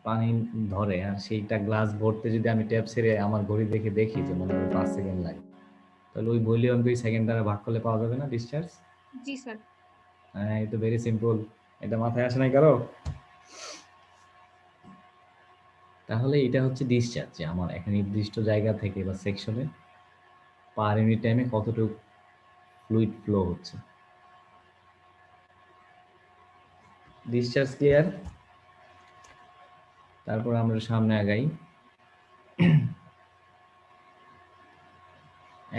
পানি ধরে আর সেইটা গ্লাস ভরতে যদি আমি ট্যাপ ছেড়ে আমার ঘড়ি দেখে দেখি যে মনে হয় 5 সেকেন্ড লাগে, তাহলে ওই ভলিউমকে ওই সেকেন্ড দ্বারা ভাগ করলে পাওয়া যাবে না ডিসচার্জ? জি স্যার। হ্যাঁ, এই তো ভেরি সিম্পল। এটা মাথায় আসে নাই কারো? তাহলে এটা হচ্ছে ডিসচার্জ, যে আমার একটা নির্দিষ্ট জায়গা থেকে বা সেকশনে পার ইউনিট টাইমে কতটুকু ফ্লুইড ফ্লো হচ্ছে। Discharge clear? তারপর আমরা সামনে আগাই।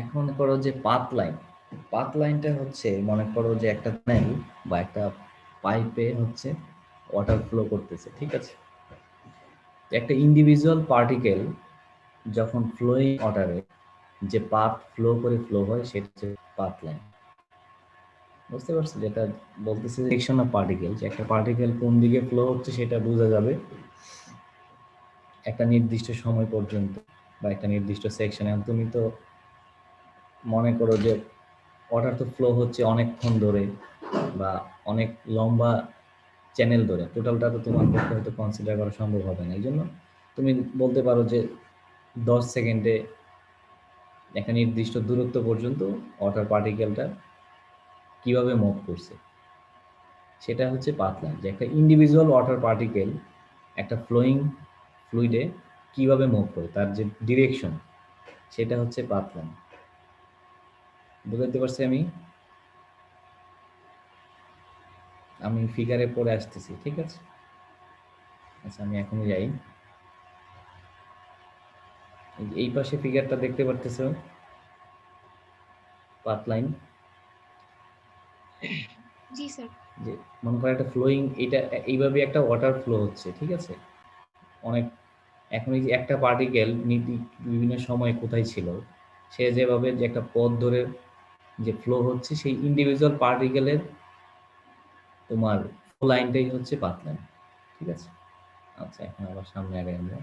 এখন করো যে পাথ লাইন। পাথ লাইনটা হচ্ছে, মনে করো যে একটা চ্যানেল বা একটা পাইপে হচ্ছে ওয়াটার ফ্লো করতেছে, ঠিক আছে? একটা ইন্ডিভিজুয়াল পার্টিকেল যখন ফ্লোয়িং ওয়াটারে যে পাথ ফ্লো করে ফ্লো হয় সেটা হচ্ছে পাথ লাইন। বুঝতে পারছো? যেটা বলতেছে সেকশন অফ পার্টিকেল, যে একটা পার্টিকেল কোন দিকে ফ্লো হচ্ছে সেটা বোঝা যাবে একটা নির্দিষ্ট সময় পর্যন্ত বা একটা নির্দিষ্ট সেকশনে। তুমি তো মনে করো যে ওয়াটার তো ফ্লো হচ্ছে অনেকক্ষণ ধরে বা অনেক লম্বা চ্যানেল ধরে, টোটালটা তো তোমার পক্ষে হয়তো কনসিডার করা সম্ভব হবে না। এই জন্য তুমি বলতে পারো যে 10 সেকেন্ডে একটা নির্দিষ্ট দূরত্ব পর্যন্ত ওয়াটার পার্টিকেলটা কিভাবে মুভ করছে সেটা হচ্ছে পাথ লাইন। যে একটা ইন্ডিভিজুয়াল ওয়াটার পার্টিকেল একটা ফ্লোয়িং ফ্লুইডে কিভাবে মুভ করে, তার যে ডিরেকশন, সেটা হচ্ছে পাথ লাইন। বুঝতে পারছি আমি? আমি ফিগারে পরে আসতেছি, ঠিক আছে? আচ্ছা, আমি এখনই যাই। এই পাশে ফিগারটা দেখতে পারতেছো, পাথ লাইন। জি স্যার। যে মনে করো একটা ফ্লোয়িং, এটা এইভাবে একটা ওয়াটার ফ্লো হচ্ছে, ঠিক আছে? অনেক, এখন এই যে একটা পার্টিকেল বিভিন্ন সময় কোথায় ছিল, সে যেভাবে যে একটা পথ ধরে যে ফ্লো হচ্ছে, সেই ইন্ডিভিজুয়াল পার্টিকেলের তোমার ফ্লো লাইনটাই হচ্ছে পাথ লাইন, ঠিক আছে? আচ্ছা, এখন আবার সামনে আগে আমরা।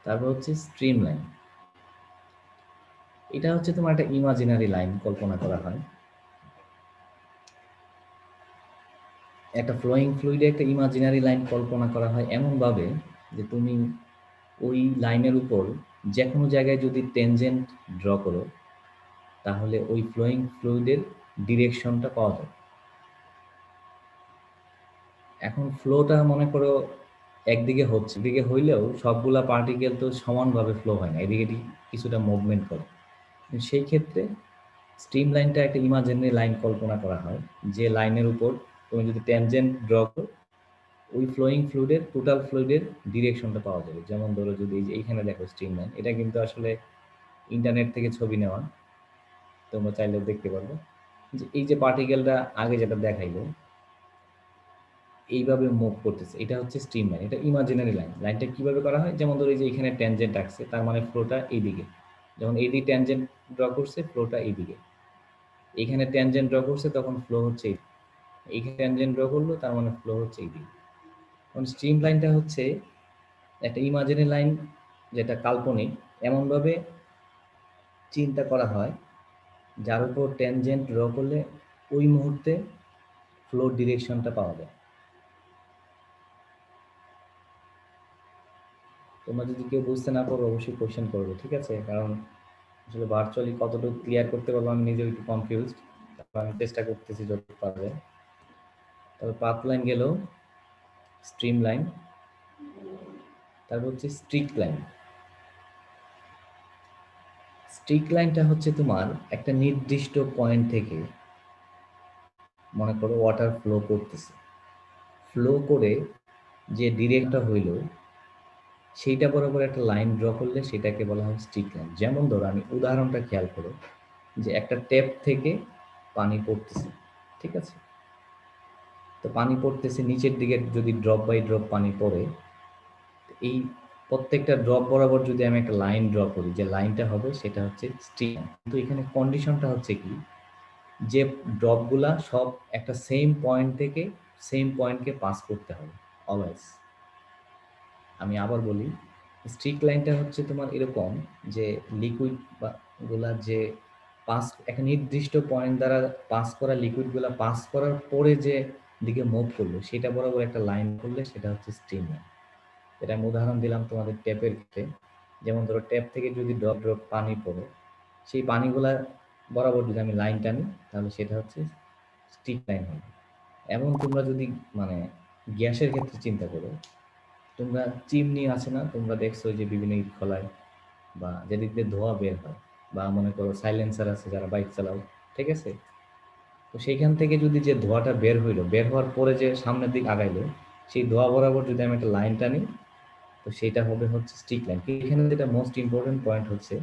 তারপর হচ্ছে স্ট্রিম লাইন। এটা হচ্ছে তোমার একটা ইমাজিনারি লাইন কল্পনা করা হয়। একটা ফ্লোয়িং ফ্লুইডে একটা ইমাজিনারি লাইন কল্পনা করা হয় এমনভাবে যে তুমি ওই লাইনের উপর যে কোনো জায়গায় যদি টেনজেন্ট ড্র করো, তাহলে ওই ফ্লোয়িং ফ্লুইডের ডিরেকশনটা পাওয়া যায়। এখন ফ্লোটা মনে করো একদিকে হচ্ছে, দিকে হইলেও সবগুলা পার্টিকেল তো সমানভাবে ফ্লো হয় না, এদিকে কিছুটা মুভমেন্ট করে। সেই ক্ষেত্রে স্ট্রিম লাইনটা একটা ইমাজিনারি লাইন কল্পনা করা হয়, যে লাইনের উপর তুমি যদি ট্যানজেন্ট ড্র করো, ওই ফ্লোয়িং ফ্লুইডের টোটাল ফ্লুইডের ডিরেকশনটা পাওয়া যাবে। যেমন ধরো যদি এই যে এইখানে দেখো স্ট্রিম লাইন, এটা কিন্তু আসলে ইন্টারনেট থেকে ছবি নেওয়া, তোমরা চাইলে দেখতে পারবে যে এই যে পার্টিকেলটা আগে যেটা দেখাইলো এইভাবে মুভ করতেছে, এটা হচ্ছে স্ট্রিম লাইন। এটা ইমাজিনারি লাইন। লাইনটা কিভাবে করা হয়, যেমন ধরো এই যে এখানে ট্যানজেন্ট আসছে, তার মানে ফ্লোটা এইদিকে, যখন এইদিকে ট্যানজেন্ট ড্র করছে ফ্লোটা এইদিকে, এখানে ট্যানজেন্ট ড্র করছে তখন ফ্লো হচ্ছে এইখানে ট্যানজেন্ট ড্র করলো, তার মানে ফ্লো হচ্ছে এইদিকে। কারণ স্ট্রিম লাইনটা হচ্ছে একটা ইমাজিনারি লাইন, যেটা কাল্পনিক, এমনভাবে চিন্তা করা হয় যার উপর ট্যানজেন্ট ড্র করলে ওই মুহূর্তে ফ্লো ডিরেকশনটা পাওয়া যায়। তোমরা যদি কেউ বুঝতে না পারো অবশ্যই কোয়েশ্চেন করবে, ঠিক আছে? কারণ আসলে ভার্চুয়ালি কতটুকু ক্লিয়ার করতে পারবো আমি নিজেও একটু কনফিউজড, তারপর আমি চেষ্টা করতেছি যত পারবে। তবে পাথ লাইন গেল, স্ট্রিম লাইন, তারপর হচ্ছে স্ট্রিক লাইন। স্ট্রিক লাইনটা হচ্ছে তোমার একটা নির্দিষ্ট পয়েন্ট থেকে, মনে করো ওয়াটার ফ্লো করতেছে, ফ্লো করে যে ডিরেক্টটা হইল সেইটা বরাবর একটা লাইন ড্র করলে সেটাকে বলা হয় স্ট্রিক লাইন। যেমন ধরো, আমি উদাহরণটা খেয়াল করো, যে একটা ট্যাপ থেকে পানি পড়তেছে, ঠিক আছে? তো পানি পড়তেছে নিচের দিকে, যদি ড্রপ বাই ড্রপ পানি পড়ে, এই প্রত্যেকটা ড্রপ বরাবর যদি আমি একটা লাইন ড্র করি, যে লাইনটা হবে সেটা হচ্ছে স্ট্রিক লাইন। কিন্তু এখানে কন্ডিশনটা হচ্ছে কি, যে ড্রপগুলা সব একটা সেম পয়েন্ট থেকে সেম পয়েন্টকে পাস করতে হবে অলওয়েজ। আমি আবার বলি, স্ট্রিক লাইনটা হচ্ছে তোমার এরকম যে লিকুইড বা গুলা যে পাস একটা নির্দিষ্ট পয়েন্ট দ্বারা পাস করা, লিকুইডগুলা পাস করার পরে যে দিকে মুভ করলো সেটা বরাবর একটা লাইন করলে সেটা হচ্ছে স্ট্রিম লাইন। এটা আমি উদাহরণ দিলাম তোমাদের ট্যাপের ক্ষেত্রে। যেমন ধরো ট্যাপ থেকে যদি ড্রপ ড্রপ পানি পড়ে, সেই পানিগুলা বরাবর যদি আমি লাইন টানি তাহলে সেটা হচ্ছে স্ট্রিক লাইন হবে। এমন তোমরা যদি মানে গ্যাসের ক্ষেত্রে চিন্তা করো, তোমরা চিমনি আছে না, তোমরা দেখছো যে বিভিন্ন ইট খোলায় বা যেদিক দিয়ে ধোঁয়া বের হয়, বা মনে করো সাইলেন্সার আছে যারা বাইক চালাও, ঠিক আছে? তো সেইখান থেকে যদি যে ধোঁয়াটা বের হইলো, বের হওয়ার পরে যে সামনের দিক আগাইলো, সেই ধোঁয়া বরাবর যদি আমি একটা লাইন টানি, তো সেটা হবে হচ্ছে স্ট্রিক লাইন। এখানে যেটা মোস্ট ইম্পর্টেন্ট পয়েন্ট হচ্ছে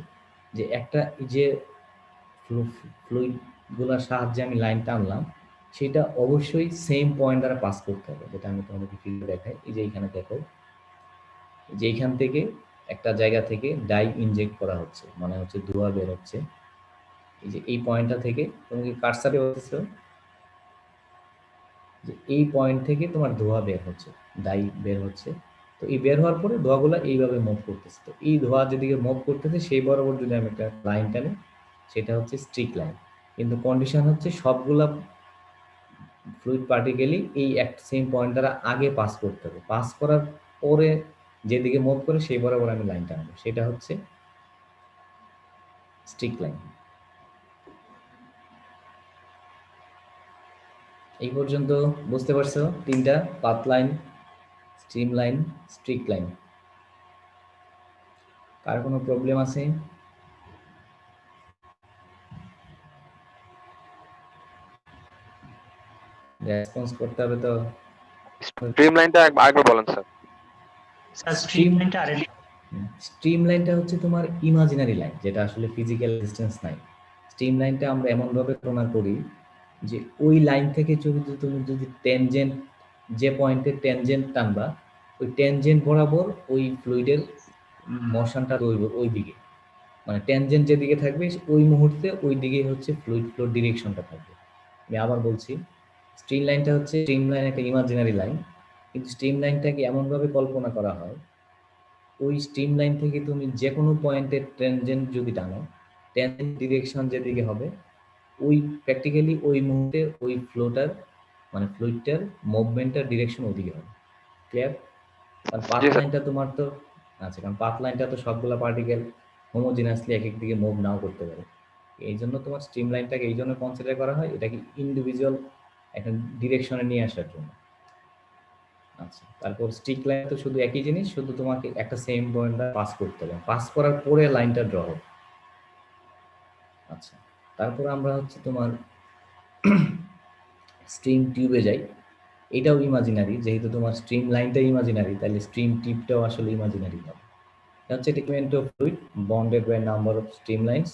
যে একটা যে ফ্লুইড গুলার সাহায্যে আমি লাইন টানলাম, সেটা অবশ্যই সেম পয়েন্ট দ্বারা পাস করতে হবে। যেটা আমি তোমাদেরকে ফিল্ডে দেখাই, এই যে এখানে দেখো যে এইখান থেকে একটা জায়গা থেকে ডাই ইনজেক্ট করা হচ্ছে, মানে হচ্ছে ধোঁয়া বের হচ্ছে। এই যে এই পয়েন্টটা থেকে তুমি কি কারসারে বলতেছো যে এই পয়েন্ট থেকে তোমার ধোঁয়া বের হচ্ছে, ডাই বের হচ্ছে। তো এই বের হওয়ার পরে ধোঁয়াগুলো এইভাবে মুভ করতেছে। তো এই ধোঁয়া যেদিকে মুভ করতেছে সেই বরাবর যদি আমি একটা লাইন টানি, সেটা হচ্ছে স্ট্রিক লাইন। কিন্তু কন্ডিশন হচ্ছে সবগুলা ফ্লুইড পার্টিকেলই এই এক সেম পয়েন্ট দ্বারা আগে পাস করতে হবে। পাস করার পরে যেদিকে মুভ করে সেই বরাবর আমি লাইন টানবো, সেটা হচ্ছে স্ট্রিক লাইন। এই পর্যন্ত বুঝতে পারছো তিনটা? Path line, stream line, Streak line. কার কোনো প্রবলেম আছে? রেসপন্স করতে হবে তো। স্ট্রিম লাইনটা আরেকবার বলেন স্যার। স্যার স্ট্রিম লাইনটা আরেকটু। স্ট্রিম লাইনটা হচ্ছে তোমার ইমাজিনারি লাইন, যেটা আসলে ফিজিক্যাল ডিস্টেন্স নাই। স্ট্রিম লাইনটা আমরা এমনভাবে তুলনা করি যে ওই লাইন থেকে তুমি যদি ট্যানজেন্ট, যে পয়েন্টে ট্যানজেন্ট টানবা, ওই ট্যানজেন্ট বরাবর ওই ফ্লুইডের মোশনটা ওই দিকে, মানে ট্যানজেন্ট যেদিকে থাকবে ওই মুহূর্তে ওই দিকেই হচ্ছে ফ্লুইড ফ্লোর ডিরেকশনটা থাকবে। আমি আবার বলছি, স্ট্রিম লাইনটা হচ্ছে, স্ট্রিম লাইন একটা ইমাজিনারি লাইন, কিন্তু স্ট্রিম লাইনটাকে এমনভাবে কল্পনা করা হয়, ওই স্ট্রিম লাইন থেকে তুমি যে কোনো পয়েন্টের ট্যানজেন্ট যদি টানো, ট্যানজেন্ট ডিরেকশন যেদিকে হবে, ওই প্র্যাকটিক্যালি ওই মুহূর্তে ওই ফ্লোটার মানে ফ্লুইডটার মুভমেন্টের ডিরেকশন ওদিকে হবে। ক্লিয়ার? কারণ পাথ জি স্যার। লাইনটা তোমার তো আচ্ছা, কারণ পাথ লাইনটা তো সবগুলা পার্টিকেল হোমোজিনাসলি এক এক দিকে মুভ নাও করতে পারে। এই জন্য তোমার স্ট্রিম লাইনটাকে এই জন্য কনসিডার করা হয়, এটাকে ইন্ডিভিজুয়াল একটা ডিরেকশনে নিয়ে আসার জন্য। আচ্ছা, তারপর স্ট্রিক লাইন তো শুধু একই জিনিস, শুধু তোমাকে একটা সেম পয়েন্ট পাস করতে হবে, পাস করার পরে লাইনটা ড্র হবে। আচ্ছা, তারপর আমরা হচ্ছে তোমার স্ট্রিম টিউবে যাই। এটাও ইমাজিনারি, যেহেতু তোমার স্ট্রিম লাইনটা ইমাজিনারি, তাহলে স্ট্রিম টিউবটাও আসলে ইমাজিনারি হবে। এটা হচ্ছে টিকমেন্ট of fluid bounded by number of stream lines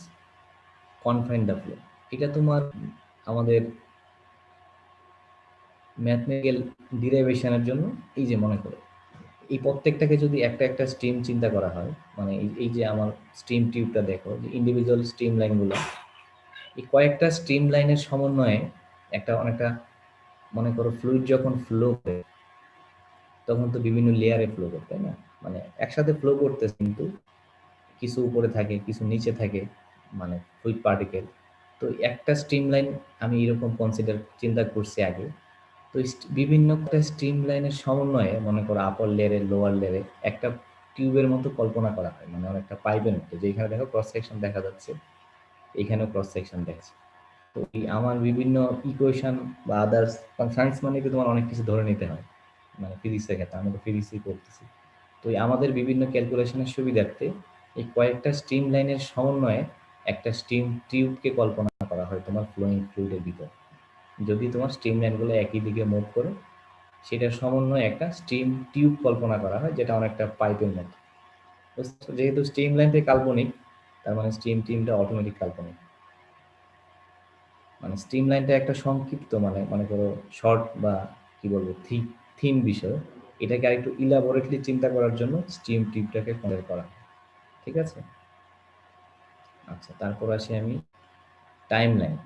confine the flow. এটা তোমার আমাদের ম্যাথমেটিক্যাল ডিরাইভেশনের জন্য, এই যে মনে করো এই প্রত্যেকটাকে যদি একটা একটা স্ট্রিম চিন্তা করা হয়, মানে এই যে আমার স্ট্রিম টিউবটা দেখো, যে ইন্ডিভিজুয়াল স্ট্রিম লাইনগুলো, এই কয়েকটা স্ট্রিম লাইনের সমন্বয়ে একটা অনেকটা, মনে করো ফ্লুইড যখন ফ্লো করে তখন তো বিভিন্ন লেয়ারে ফ্লো করে, তাই না? মানে একসাথে ফ্লো করতেছে, কিন্তু কিছু উপরে থাকে, কিছু নিচে থাকে, মানে ফ্লুইড পার্টিকেল। তো একটা স্ট্রিম লাইন আমি এরকম কনসিডার চিন্তা করছি আগে। তো বিভিন্ন স্ট্রিম লাইনের সমন্বয়ে, মনে করো আপার লেয়ারে লোয়ার লেয়ারে একটা টিউবের মতো কল্পনা করা হয়, মানে অনেকটা পাইপের মতো, যেখানে দেখো ক্রস সেকশন দেখা যাচ্ছে, এখানেও ক্রস সেকশন দেখছে। তো এই আমার বিভিন্ন ইকুয়েশন বা আদার্স, কারণ সায়েন্স মানে কি তোমার অনেক কিছু ধরে নিতে হয়, মানে ফিজিক্সের ক্ষেত্রে আমরা তো ফিজিক্সই করতেছি। তো এই আমাদের বিভিন্ন ক্যালকুলেশনের সুবিধার্থে এই কয়েকটা স্ট্রিম লাইনের সমন্বয়ে একটা স্ট্রিম টিউবকে কল্পনা করা হয় তোমার ফ্লোয়িং ফ্লুইডের ভিতর। যদি তোমার স্ট্রিম লাইনগুলো একই দিকে মুভ করে, সেটার সমন্বয়ে একটা স্ট্রিম টিউব কল্পনা করা হয়, যেটা অনেকটা পাইপের মতো। যেহেতু স্ট্রিম লাইনটা কাল্পনিক, তার মানে স্ট্রিম টিমটা অটোমেটিক কাল্পনিক। মানে স্ট্রিম লাইনটা একটা সংক্ষিপ্ত, মানে মনে করো শর্ট বা কি বলবো থিম বিষয়, এটাকে আরেকটু ইলাবোরেটলি চিন্তা করার জন্য স্ট্রিম টিপটাকে কনসিডার করা হয়। ঠিক আছে? আচ্ছা, তারপর আসি আমি টাইম লাইন।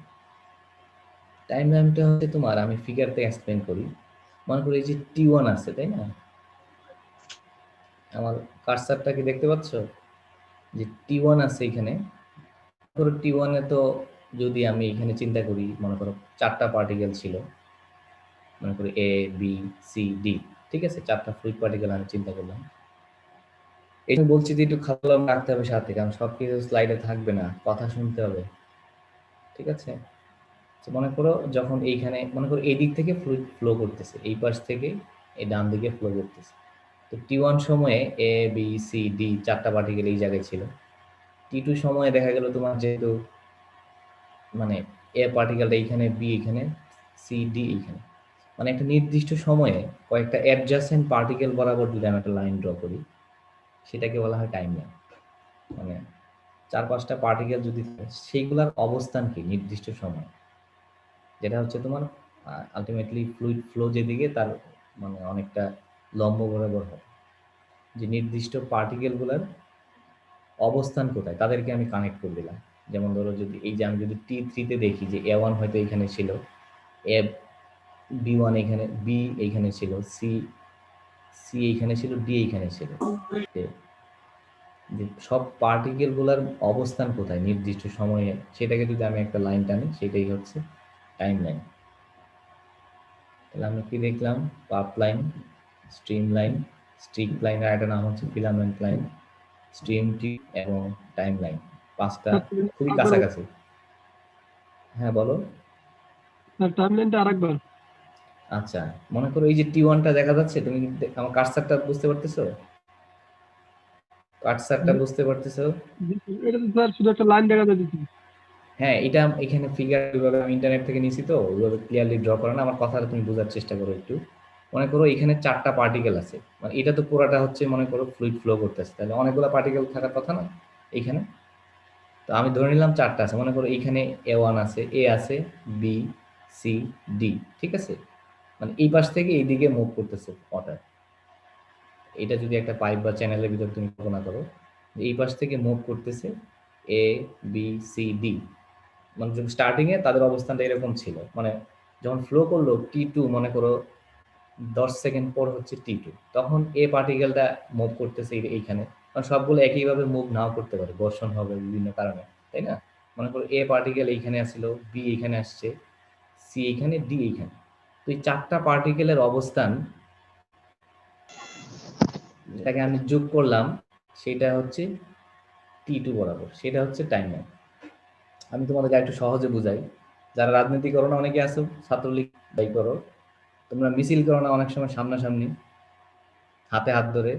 টাইম লাইনটা হচ্ছে তোমার, আমি ফিগার থেকে এক্সপ্লেন করি। মনে করি এই যে T1 আছে, তাই না? আমার কার্সারটা কি দেখতে পাচ্ছ? যে T1 আছে এখানে। ধরো T1 এ তো যদি আমি এখানে চিন্তা করি, মনে করো চারটা পার্টিকেল ছিল, মনে করি A B C D, ঠিক আছে? চারটা ফ্লুইড পার্টিকেল আমি চিন্তা করলাম। এই বলছি যে একটু খাতা কলম রাখতে হবে সাথে, কারণ সবকিছু স্লাইডে থাকবে না, কথা শুনতে হবে, ঠিক আছে? তো মনে করো যখন এইখানে মনে করো এই দিক থেকে ফ্লুইড ফ্লো করতেছে, এই পাশ থেকে এই ডান দিকে ফ্লো করতেছে। তো T1 সময়ে এ বি সি ডি চারটা পার্টিকেল এই জায়গায় ছিল। T2 সময়ে দেখা গেল তোমার যেহেতু মানে এ পার্টিকেলটা এইখানে, বি এইখানে, সি ডি এইখানে, মানে একটা নির্দিষ্ট সময়ে কয়েকটা অ্যাডজাসেন্ট পার্টিকেল বরাবর যদি আমি একটা লাইন ড্র করি, সেটাকে বলা হয় টাইম লাইন। মানে চার পাঁচটা পার্টিকেল যদি থাকে, সেইগুলোর অবস্থান কি নির্দিষ্ট সময়, যেটা হচ্ছে তোমার আলটিমেটলি ফ্লুইড ফ্লো যেদিকে তার মানে অনেকটা লম্ব বরাবর হয়, যে নির্দিষ্ট পার্টিকেলগুলোর অবস্থান কোথায় তাদেরকে আমি কানেক্ট করে দিলাম। যেমন ধরো যদি এই যে আমি যদি T3-তে দেখি যে A1 হয়তো এখানে ছিল, এ B1 এখানে, বি এইখানে ছিল, সি সি এইখানে ছিল, ডি এইখানে ছিল, যে সব পার্টিকেলগুলোর অবস্থান কোথায় নির্দিষ্ট সময়ে, সেটাকে যদি আমি একটা লাইন টানি, সেটাই হচ্ছে টাইম লাইন। তাহলে আমরা কি দেখলাম? Path line, stream line, Streak line, আর একটা নাম হচ্ছে ফিলামেন্ট লাইন, স্ট্রিম টিউব এবং টাইম লাইন। পাঁচটা খুবই কাছাকাছি। হ্যাঁ বলো। টাইম লাইনটা আরেকবার। আচ্ছা, মনে করো এই যে T1টা দেখা যাচ্ছে, তুমি আমার কার্সারটা বুঝতে পারতেছো? কার্সারটা বুঝতে পারতেছো? এটা তো স্যার শুধু একটা লাইন দেখা যাচ্ছে। হ্যাঁ, এটা এখানে ফিগার ওইভাবে আমি ইন্টারনেট থেকে নিছি, তো ওইভাবে ক্লিয়ারলি ড্র করে না। আমার কথাটা তুমি বোঝার চেষ্টা করো একটু। মনে করো এখানে চারটা পার্টিকেল আছে, মানে এটা তো পুরাটা হচ্ছে মনে করো ফ্লুইড ফ্লো করতেছে, তাহলে অনেকগুলো পার্টিকেল থাকার কথা না এইখানে। তো আমি ধরে নিলাম চারটা আছে। মনে করো এইখানে A1 আছে, এ আছে, বি, সি, ডি, ঠিক আছে? মানে এই পাশ থেকে এইদিকে মুভ করতেছে ওয়াটার। এটা যদি একটা পাইপ বা চ্যানেলের ভিতর তুমি কল্পনা করো, এই পাশ থেকে মুভ করতেছে এ বি সি ডি। মানে যখন স্টার্টিং এ তাদের অবস্থানটা এরকম ছিল, মানে যখন ফ্লো করলো T2, মনে করো 10 সেকেন্ড পর হচ্ছে T2, তখন এ পার্টিকেলটা মুভ করতেছে এইখানে। কারণ সবগুলো একইভাবে মুভ নাও করতে পারে, ঘর্ষণ হবে বিভিন্ন কারণে, তাই না? মনে করো এ পার্টিকেল এইখানে আসছিল, বি এইখানে আসছে, সি এইখানে, ডি এইখানে। তো এই চারটা পার্টিকেলের অবস্থান যেটাকে আমি যোগ করলাম, সেটা হচ্ছে T2 বরাবর, সেটা হচ্ছে টাইম লাইন। আমি তোমাদেরকে একটু সহজে বুঝাই। যারা রাজনীতি করো না, অনেকে আছো ছাত্রলীগ দায়ী করো, তোমরা মিছিল করো না অনেক সময় সামনাসামনি, হাতে হাত ধরে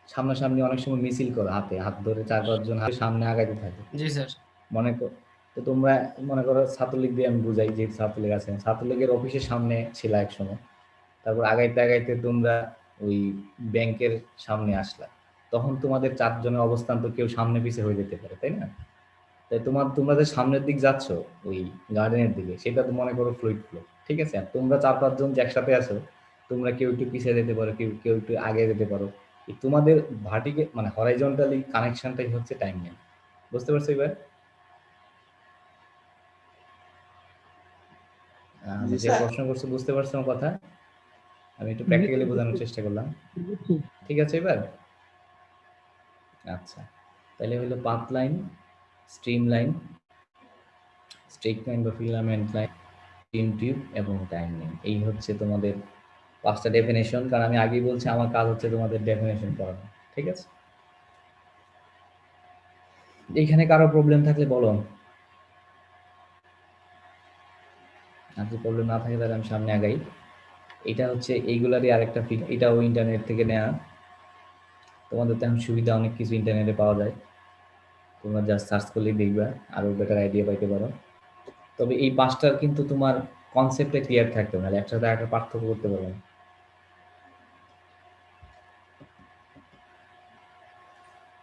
সামনাসামনি অনেক সময় মিছিল করো, হাতে হাত ধরে চার পাঁচজন হাতে সামনে আগাইতে থাকে। জি স্যার। মনে করো, তো তোমরা মনে করো ছাত্রলীগ দিয়ে আমি বুঝাই, যে ছাত্রলীগ আছে, ছাত্রলীগের অফিসের সামনে ছিল এক সময়, তারপর আগাইতে আগাইতে তোমরা ওই ব্যাংকের সামনে আসলা, তখন তোমাদের চারজনের অবস্থান তো কেউ সামনে পিছে হয়ে যেতে পারে, তাই না? তাই তোমরা যে সামনের দিক যাচ্ছ ওই গার্ডেনের দিকে, সেটা তো মনে করো ফ্লুইড ফ্লো, ঠিক আছে? আর তোমরা চার পাঁচজন যে একসাথে আছো, তোমরা কেউ একটু পিছিয়ে যেতে পারো, কেউ কেউ একটু আগে যেতে পারো। এই তোমাদের ভার্টিকে মানে হরাইজন্টালি কানেকশনটাই হচ্ছে টাইম লাইন। বুঝতে পারছো এবার? আমি যে প্রশ্ন করছো বুঝতে পারছো আমার কথা? আমি একটু প্র্যাকটিক্যালি বোঝানোর চেষ্টা করলাম। ঠিক আছে এবার? আচ্ছা, তাহলে হলো path line, stream line, Streak line বা ফিলামেন্ট লাইন, স্ট্রিম টিউব এবং টাইম লাইন। এই হচ্ছে তোমাদের পাঁচটা ডেফিনেশন। কারণ আমি আগেই বলছি আমার কাজ হচ্ছে তোমাদের ডেফিনেশন করানো, ঠিক আছে? এইখানে কারো প্রবলেম থাকলে বলো, আর যদি প্রবলেম না থাকে তাহলে আমি সামনে আগাই। এটা হচ্ছে এইগুলারই আরেকটা এটাও ইন্টারনেট থেকে নেওয়া। তোমাদের তো এখন সুবিধা অনেক কিছু ইন্টারনেটে পাওয়া যায়, তোমরা জাস্ট সার্চ করলেই দেখবা, আরো বেটার আইডিয়া পাইতে পারো। তবে এই পাঁচটার কিন্তু তোমার কনসেপ্টে ক্লিয়ার থাকতে হবে, নাহলে একসাথে একটা পার্থক্য করতে পারবে না।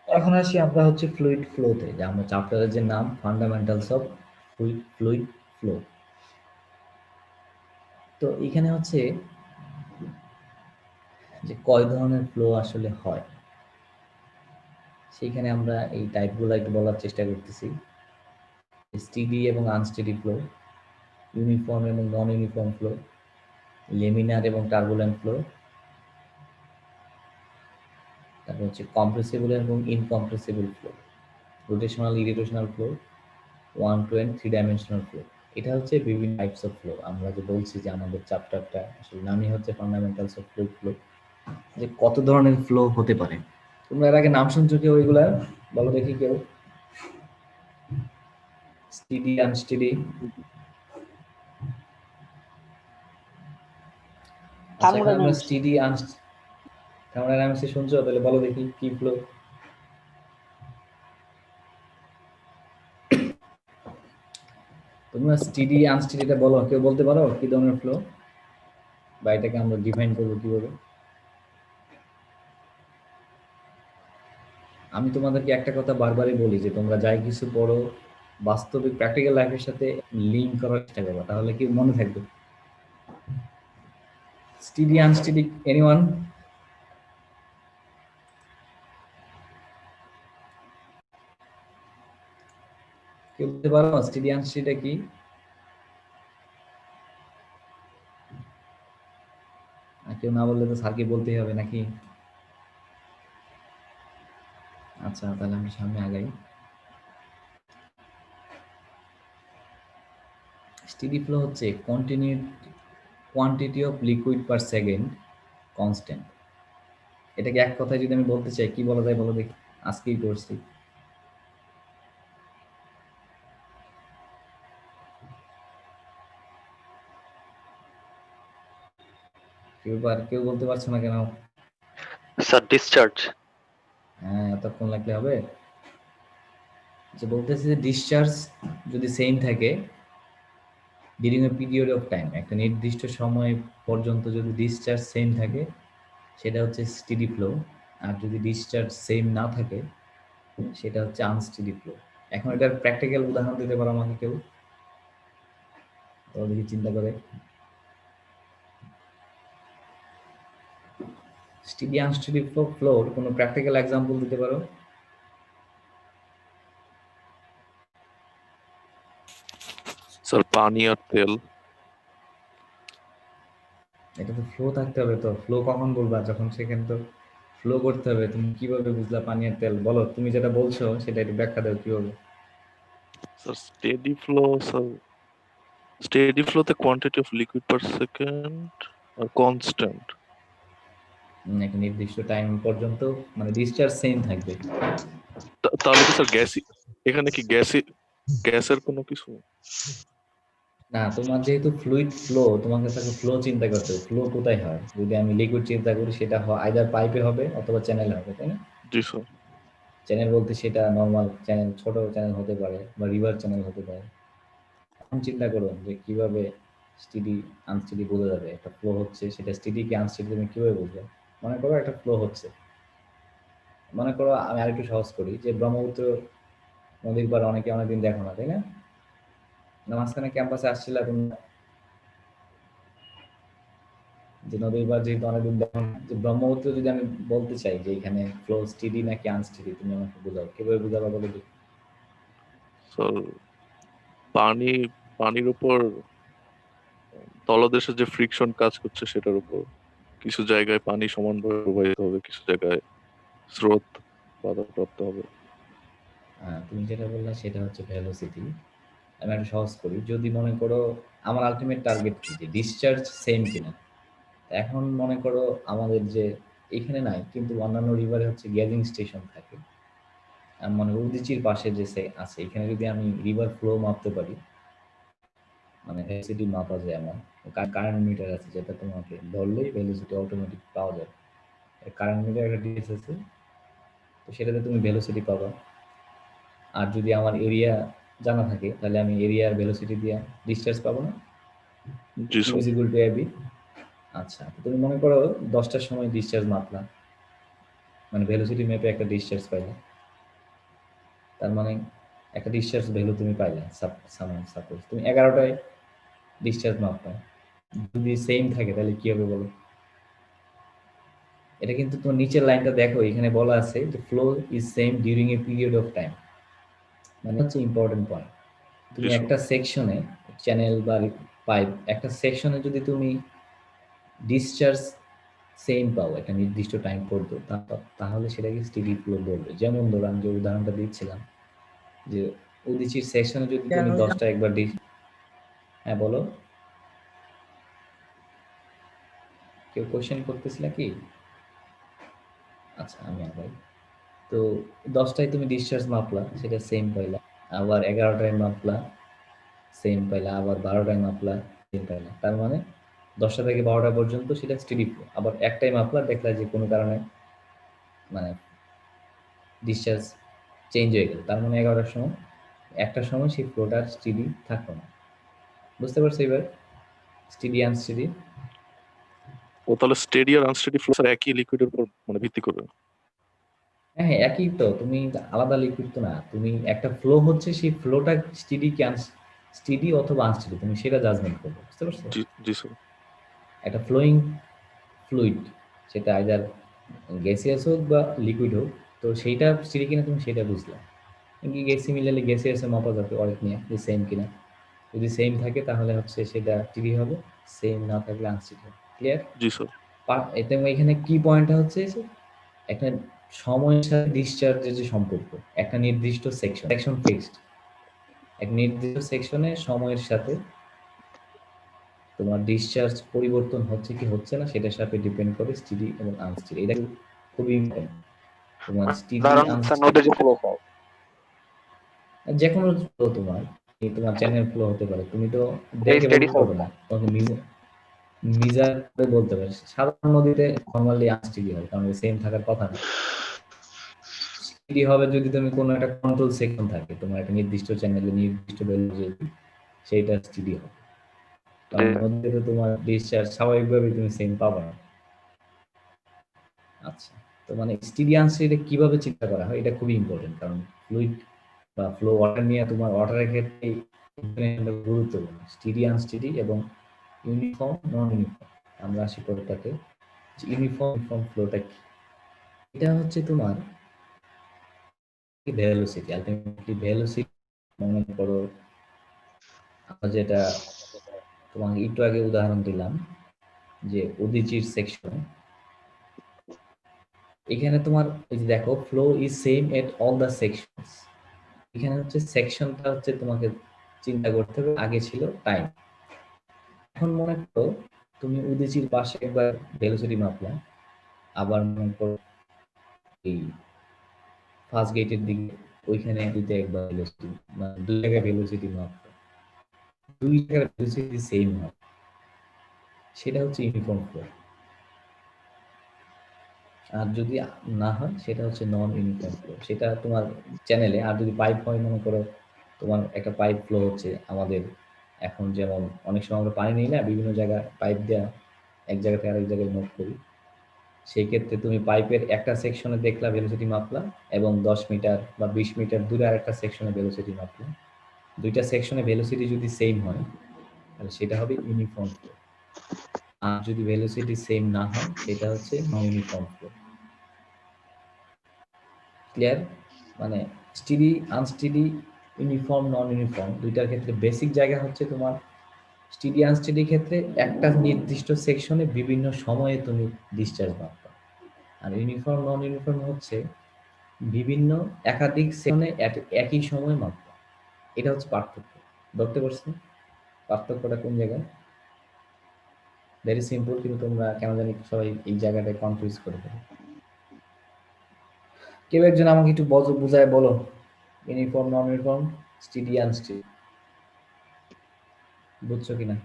এখন আসি আমরা হচ্ছে ফ্লুইড ফ্লোতে, যে আমরা চ্যাপ্টারের যে নাম ফান্ডামেন্টালস অফ ফ্লুইড ফ্লো। তো এখানে হচ্ছে যে কয় ধরনের ফ্লো আসলে হয়, সেইখানে আমরা এই টাইপগুলো একটু বলার চেষ্টা করতেছি। স্টেডি এবং আনস্টেডি ফ্লো, ইউনিফর্ম এবং নন ইউনিফর্ম ফ্লো, লেমিনার এবং টার্বুলেন্ট ফ্লো, তারপর হচ্ছে কম্প্রেসিবল এবং incompressible flow, rotational irrotational flow, 1, 2 and 3 dimensional flow. এটা হচ্ছে বিভিন্ন টাইপস অফ ফ্লো। আমরা যে বলছি যে আমাদের চ্যাপ্টারটা আসলে নামই হচ্ছে ফান্ডামেন্টালস অফ ফ্লুইড ফ্লো। যে কত ধরনের ফ্লো হতে পারে। তোমরা এর আগে নাম শুনছো কেউ এগুলার? বলো দেখি কেউ। স্টিডি, আনস্টিডি। আচ্ছা, এখন আমরা থার্মোডাইনামিক্স। স্টিডি থার্মোডাইনামিক্স শুনছো? তাহলে বলো দেখি কি ফ্লো। তোমরা স্টিডি আনস্টিডিটা বলো, কেউ বলতে পারো কি ধরনের ফ্লো, বা এটাকে আমরা ডিফাইন করবো কিভাবে? আমি তোমাদেরকে একটা কথা বারবারই বলি যে তোমরা যাই কিছু পড়ো বাস্তবিক প্র্যাকটিক্যাল লাইফের সাথে লিঙ্ক করার চেষ্টা করো, তাহলে কি মনে থাকবে। Steady unsteady, anyone? কেউ বলতে পারো স্টিডি আনস্টিডিটা কি? আর কেউ না বললে তো স্যারকে বলতেই হবে নাকি? আচ্ছা, তাহলে আমি সামনে আগাই। স্টিডি ফ্লো হচ্ছে continued quantity of liquid per second constant. এটাকে এক কথায় যদি আমি বলতে চাই কি বলা যায় বলো দেখি, আজকেই করছি। কেউ বলতে পারছো না কেন? Sir discharge. হ্যাঁ, এতক্ষণ লাগলে হবে? যে বলতেছে যে ডিসচার্জ যদি সেম থাকে during a period of time, একটা নির্দিষ্ট সময় পর্যন্ত যদি ডিসচার্জ সেম থাকে সেটা হচ্ছে স্টিডি ফ্লো। আর যদি ডিসচার্জ সেম না থাকে সেটা হচ্ছে আনস্টিডি ফ্লো। এখন এটার প্র্যাকটিক্যাল উদাহরণ দিতে পারো আমাকে কেউ? তো দেখি চিন্তা করে। স্টিডি আনস্টিডি ফ্লোর কোনো প্র্যাকটিক্যাল এক্সাম্পল দিতে পারো? স্যার পানি আর তেল। এটা তো ফ্লো থাকতে হবে, তো ফ্লো কখন বলবা? যখন সেখানে তো ফ্লো করতে হবে। তুমি কিভাবে বুঝলা পানি আর তেল? বলো, তুমি যেটা বলছো সেটা একটু ব্যাখ্যা দাও কিভাবে। Sir steady flow, sir steady ফ্লোতে quantity of liquid per second আর কনস্ট্যান্ট। একটা নির্দিষ্ট টাইম পর্যন্ত মানে ডিসচার্জ সেম থাকবে। তাহলে কি স্যার গ্যাসই এখানে কি গ্যাসের কোনো কিছু? না, তোমার যেহেতু ফ্লুইড ফ্লো, তোমাকে তাকে ফ্লো চিন্তা করতে হবে। ফ্লো কোথায় হয়? যদি আমি লিকুইড চিন্তা করি সেটা আইদার পাইপে হবে অথবা চ্যানেলে হবে, তাই না? জি স্যার। চ্যানেল বলতে সেটা নর্মাল চ্যানেল, ছোট চ্যানেল হতে পারে বা রিভার চ্যানেল হতে পারে। এখন চিন্তা করুন যে কিভাবে স্টিডি আনস্টিডি বোঝা যাবে। একটা ফ্লো হচ্ছে, সেটা স্টিডি কি আনস্টিডি তুমি কিভাবে বুঝবে? মনে করো একটা ফ্লো হচ্ছে, মনে করো আমি আরেকটু সহজ করি যে ব্রহ্মপুত্র নদীর পাড়ে অনেকে অনেকদিন দেখো না, তাই না? মাঝখানে ক্যাম্পাসে আসছিল এখন যে নদীর পাড় যেহেতু অনেকদিন দেখো না, যে ব্রহ্মপুত্র যদি আমি বলতে চাই যে এখানে ফ্লো স্টিডি নাকি আনস্টিডি, তুমি আমাকে বোঝাও, কিভাবে বোঝাবা বলে দেখি। স্যার পানি পানির উপর তলদেশে যে ফ্রিকশন কাজ করছে সেটার উপর কিছু জায়গায় পানি সমানভাবে প্রবাহিত হবে, কিছু জায়গায় স্রোত বাধাপ্রাপ্ত হবে। তুমি যেটা বললা সেটা হচ্ছে ভেলোসিটি। আমি একটা সহজ করি, যদি মনে করো আমার আলটিমেট টার্গেট কি যে ডিসচার্জ সেম কিনা। এখন মনে করো আমাদের যে এখানে নাই কিন্তু অন্যান্য রিভারে হচ্ছে গ্যাজিং স্টেশন থাকে, মানে উদীচির পাশে যে আছে, এখানে যদি আমি রিভার ফ্লো মাপতে পারি, মানে ভেলোসিটি মাপা যায় এমন কারেন্ট মিটার আছে যেটা তোমাকে ধরলেই ভেলোসিটি অটোমেটিক পাওয়া যায়। কারেন্ট মিটার একটা ডিভাইস আছে, তো সেটাতে তুমি ভেলোসিটি পাবা। আর যদি আমার এরিয়া জানা থাকে তাহলে আমি এরিয়ার ভেলোসিটি দিয়ে ডিসচার্জ পাবো না? G Q sir. Is equal to AB. আচ্ছা, তুমি মনে করো 10টার সময় ডিসচার্জ মাপলাম, মানে ভেলোসিটি মেপে একটা ডিসচার্জ পাইলে, তার মানে একটা ডিসচার্জ ভ্যালু তুমি পাইলে। সাপোজ তুমি 11টায় ডিসচার্জ মাপলা, যদি সেম থাকে তাহলে কি হবে বলো? এটা কিন্তু তোমার নিচের লাইনটা দেখো, এখানে বলা আছে যে flow is same during a period of time, মানে হচ্ছে ইম্পর্টেন্ট পয়েন্ট। তুমি জি স্যার। একটা সেকশনে চ্যানেল বা পাইপ, একটা সেকশনে যদি তুমি ডিসচার্জ সেম পাও একটা নির্দিষ্ট টাইম পর্যন্ত, তাহলে সেটাকে স্টিডি ফ্লো বলবে। যেমন ধরো আমি যে উদাহরণটা দিচ্ছিলাম যে উদীচির সেকশনে যদি তুমি 10টা একবার হ্যাঁ বলো, কেউ কোশ্চেন করতেছিল কি? আচ্ছা আমি আগাই। তো 10টায় তুমি ডিসচার্জ মাপলা, সেটা সেম পাইলা। আবার 11টায় মাপলা, সেম পাইলা। আবার 12টায় মাপলা, সেম পাইলা। তার মানে 10টা থেকে 12টা পর্যন্ত সেটা স্টেডি ফ্লো। আবার একটাই মাপলা, দেখলা যে কোনো কারণে মানে ডিসচার্জ চেঞ্জ হয়ে গেল। তার মানে 11টার সময়, একটার সময় সেই ফ্লোটা স্টেডি থাকলো না। বুঝতে পারছো এবার? Steady unsteady. ও তাহলে স্টেডি আর আনস্টেডি ফ্লো স্যার একই লিকুইডের উপর মানে ভিত্তি করবে। হ্যাঁ হ্যাঁ, একই তো। তুমি আলাদা লিকুইড তো না, তুমি একটা ফ্লো হচ্ছে, সেই ফ্লোটা স্টেডি কি স্টেডি অথবা আনস্টেডি, তুমি সেটা জাজমেন্ট করবে। বুঝতে পারছো? জি জি স্যার। একটা ফ্লোয়িং ফ্লুইড, সেটা আইদার গ্যাসিয়াস হোক বা লিকুইড হোক, তো সেইটা স্টেডি কিনা তুমি সেটা বুঝলা। কি গ্যাসি মিলালে গ্যাসিয়াসে মাপা যাবে অয়েল নিয়ে যে সেম কিনা। যদি সেম থাকে তাহলে হচ্ছে সেটা স্টেডি হবে, সেম না থাকলে আনস্টেডি হবে। ক্লিয়ার? জি স্যার। এতে এখানে কি পয়েন্টটা হচ্ছে যে একটা সময়ের সাথে ডিসচার্জের যে সম্পর্ক, একটা নির্দিষ্ট সেকশন ফিক্সড, এক নির্দিষ্ট সেকশনে সময়ের সাথে তোমার ডিসচার্জ পরিবর্তন হচ্ছে কি হচ্ছে না সেটার সাথে ডিপেন্ড করে স্টেডি এবং আনস্টেডি। এটা খুবই ইম্পর্টেন্ট। তোমার স্টেডি উদাহরণ স্যার নদীর যে ফ্লো পাও। যে কোনো ফ্লো, তোমার চ্যানেল ফ্লো হতে পারে, তুমি তো এই দেখে স্টেডি বলতে ফ্লো। পারবে না, তোমাকে মিজার করে বলতে পারে। সাধারণ নদীতে নর্মালি আনস্টেডি হয়, কারণ সেম থাকার কথা না। স্টেডি হবে যদি তুমি কোনো একটা কন্ট্রোল সেকশন থাকে, তোমার একটা নির্দিষ্ট চ্যানেলে নির্দিষ্ট ভেলোসিটি, সেইটা স্টেডি হবে। কারণ নদীতে তোমার ডিসচার্জ স্বাভাবিকভাবে তুমি সেম পাবে না। আচ্ছা, তো মানে স্টেডি আনস্টেডি কিভাবে চিন্তা করা হয় এটা খুবই ইম্পর্টেন্ট, কারণ ফ্লুইড বা ফ্লো ওয়াটার নিয়ে তোমার ওয়াটারের ক্ষেত্রে গুরুত্বপূর্ণ স্টেডি আনস্টেডি এবং ইউনিফর্ম নন ইউনিফর্ম। আমরা আসি পরেরটাতে, ইউনিফর্ম ফ্লোটা কি। এটা হচ্ছে তোমার ভেলোসিটি, আলটিমেটলি ভেলোসিটি। মনে করো আমরা যেটা তোমাকে একটু আগে উদাহরণ দিলাম যে উদীচীর সেকশন, এখানে তোমার এই যে দেখো flow is same at all the sections. এখানে হচ্ছে সেকশনটা হচ্ছে তোমাকে চিন্তা করতে হবে, আগে ছিল টাইম। এখন মনে করো তুমি উদীচীর পাশে একবার ভেলোসিটি মাপলাম, আবার মনে করো এই ফার্স্ট গেটের দিকে ওইখানে দিতে একবার ভেলোসিটি, মানে দুই জায়গায় ভেলোসিটি মাপলো, দুই জায়গায় ভেলোসিটি সেম হয়, সেটা হচ্ছে ইউনিফর্ম ফ্লো। আর যদি না হয় সেটা হচ্ছে নন ইউনিফর্ম ফ্লো, সেটা তোমার চ্যানেলে। আর যদি পাইপ হয়, মনে করো তোমার একটা পাইপ ফ্লো হচ্ছে আমাদের, এখন যেমন অনেক সময় আমরা পানি নিই না, বিভিন্ন জায়গায় পাইপ দেওয়া, এক জায়গা থেকে আরেক জায়গায় মুভ করি। সেই ক্ষেত্রে তুমি পাইপের একটা সেকশনে দেখলা ভেলোসিটি মাপলা, এবং 10 মিটার বা 20 মিটার দূরে আরেকটা সেকশনে ভেলোসিটি মাপলা। দুইটা সেকশনে ভেলোসিটি যদি সেম হয় তাহলে সেটা হবে ইউনিফর্ম ফ্লো। আর যদি ভেলোসিটি সেম না হয় সেটা হচ্ছে নন ইউনিফর্ম ফ্লো। ক্লিয়ার? মানে স্টেডি আনস্টেডি, ইউনিফর্ম নন ইউনিফর্ম, দুইটার ক্ষেত্রে বেসিক জায়গা হচ্ছে তোমার স্টেডি আনস্টেডি ক্ষেত্রে একটা নির্দিষ্ট সেকশনে বিভিন্ন সময়ে তুমি ডিসচার্জ মাপবা। আর ইউনিফর্ম নন ইউনিফর্ম হচ্ছে বিভিন্ন একাধিক সেকশনে একই সময় মাপবা। এটা হচ্ছে পার্থক্য। ধরতে পারছো পার্থক্যটা কোন জায়গায়? ভেরি সিম্পল, কিন্তু তোমরা কেন জানি সবাই এই জায়গাটায় কনফিউজ করে ফেলো। কেউ একজন আমাকে একটু বুঝায় বলো, ইউনিফর্ম নন ইউনিফর্ম, স্টেডি আনস্টেডি, বুঝছো কিনা?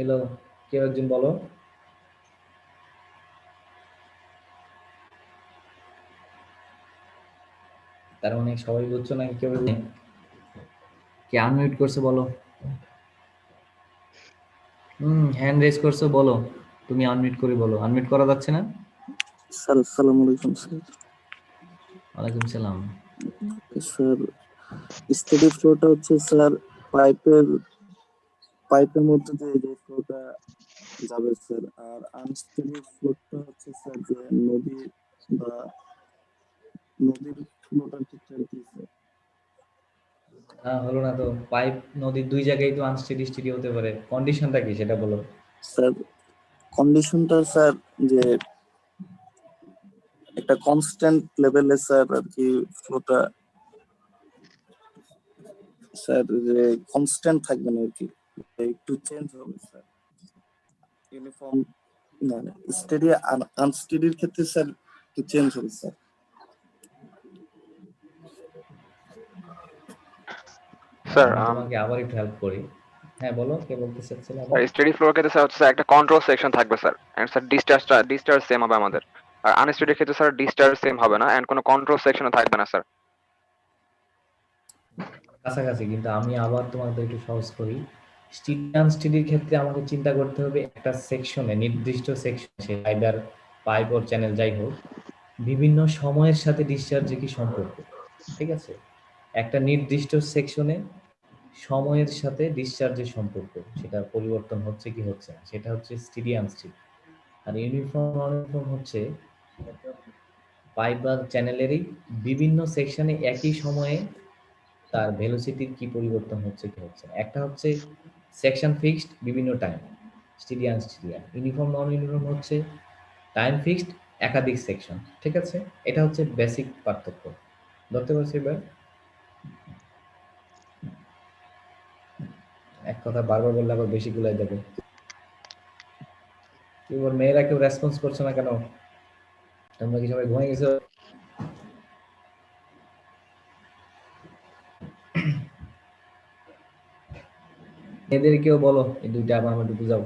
এলো, কেউ একজন বলো। তার মানে সবাই বুঝছো নাকি? কেউ কে আনমিউট করছে বলো। হ্যান্ড রেজ করছো, বলো। তুমি আনমিউট করে বলো। আনমিউট করা যাচ্ছে না? স্যার আসসালামু আলাইকুম স্যার। ওয়ালাইকুম সালাম। স্যার স্টেডি ফ্লোটা হচ্ছে স্যার পাইপের মধ্যে দিয়ে যে ফ্লোটা যাবে স্যার, আর আনস্টেডি ফ্লোটা হচ্ছে স্যার যে বা নদীর ফ্লোটার ক্ষেত্রে আর কি স্যার। হলো না তো। পাইপ নদীর দুই জায়গায় তো আনস্টেডি স্টেডি হতে পারে, কন্ডিশনটা কি সেটা বলো। স্যার কন্ডিশনটা স্যার যে একটা কনস্ট্যান্ট লেভেলে স্যার আর কি ফ্লোটা স্যার যে কনস্ট্যান্ট থাকবে না আর কি, একটু চেঞ্জ হবে স্যার ইউনিফর্ম, না স্টেডি আনস্টেডির ক্ষেত্রে স্যার একটু চেঞ্জ হবে স্যার। স্যার আমি তোমাকে আবার একটু হেল্প করি। হ্যাঁ বলো, কে বলতে চাচ্ছিলে আবার? স্যার স্টেডি ফ্লোর ক্ষেত্রে স্যার হচ্ছে স্যার একটা কন্ট্রোল সেকশন থাকবে sir, and sir discharge same হবে আমাদের। আর আনস্টেডির ক্ষেত্রে স্যার ডিসচার্জ সেম হবে না, এন্ড কোনো কন্ট্রোল সেকশনও থাকবে না স্যার। কাছাকাছি, কিন্তু আমি আবার তোমাদের একটু সহজ করি। স্টেডি আনস্টেডির ক্ষেত্রে আমাকে চিন্তা করতে হবে একটা সেকশনে, নির্দিষ্ট সেকশন, সে আইদার পাইপ ওর চ্যানেল যাই হোক, বিভিন্ন সময়ের সাথে ডিসচার্জে কি সম্পর্ক। ঠিক আছে, একটা নির্দিষ্ট সেকশনে সময়ের সাথে ডিসচার্জের সম্পর্ক, সেটা পরিবর্তন হচ্ছে কি হচ্ছে না, সেটা হচ্ছে স্টেডি আনস্টেডি। আর ইউনিফর্ম নন ইউনিফর্ম হচ্ছে পাইপ বা চ্যানেলেরই বিভিন্ন সেকশনে একই সময়ে তার ভেলোসিটির কি পরিবর্তন হচ্ছে কি হচ্ছে না। একটা হচ্ছে সেকশন ফিক্সড বিভিন্ন টাইম, স্টেডি আনস্টেডি। ইউনিফর্ম নন ইউনিফর্ম হচ্ছে টাইম ফিক্সড একাধিক সেকশন। ঠিক আছে, এটা হচ্ছে বেসিক পার্থক্য। ধরতে পারছি এবার? এক কথা বারবার বললে আবার বেশি গুলাই দেবে। এবার মেয়েরা কেউ রেসপন্স করছে না কেন? তোমরা কি সবাই ঘুমিয়ে গেছো? মেয়েদের কেউ বলো, এই দুইটা আবার আমাকে বুঝাও।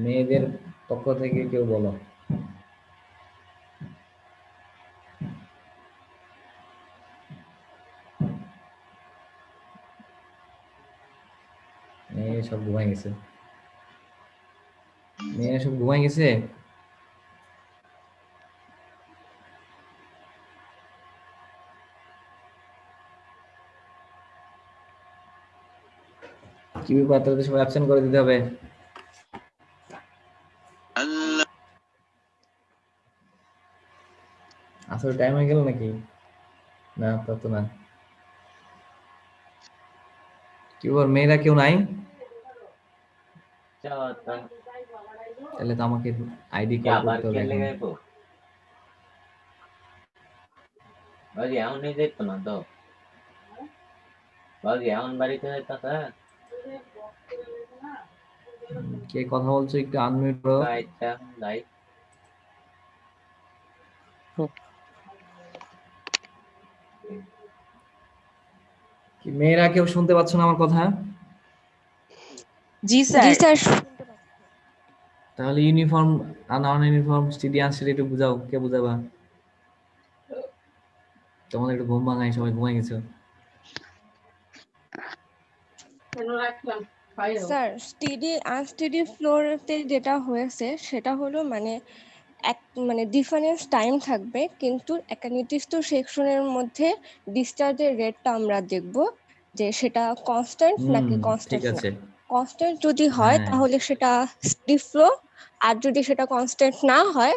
মেয়েদের পক্ষ থেকে কেউ বলো। মেয়ে সব ঘুমাই গেছে, মেয়েরা সব ঘুমাই গেছে। কি ব্যাপার, তাদের সবাই অ্যাবসেন্ট করে দিতে হবে। আসলে টাইম হয়ে গেল নাকি? না তা তো না। কি ব্যাপার, মেয়েরা কেউ নাই? তাহলে তো আমাকে আইডি কল করতে হবে এখন। কে কথা বলছো একটু আনমিউট করো। কি মেয়েরা কেউ শুনতে পাচ্ছ না আমার কথা? জি স্যার। তাহলে ইউনিফর্ম আর নন ইউনিফর্ম, স্টেডি আনস্টেডি একটু বুঝাও, কে বুঝাবা? তোমাদের একটু ঘুম ভাঙাই, সবাই ঘুমাই গেছো। স্যার স্টেডি আনস্টেডি ফ্লোরতে যেটা হয়েছে সেটা হলো মানে মানে ডিফারেন্স টাইম থাকবে, কিন্তু একটা নির্দিষ্ট সেকশনের মধ্যে ডিসচার্জের রেটটা আমরা দেখব যে সেটা কনস্ট্যান্ট নাকি ঠিক কনস্ট্যান্ট না। আছে। কনস্ট্যান্ট যদি হয় হ্যাঁ। তাহলে সেটা স্টেডি ফ্লো, আর যদি সেটা কনস্ট্যান্ট না হয়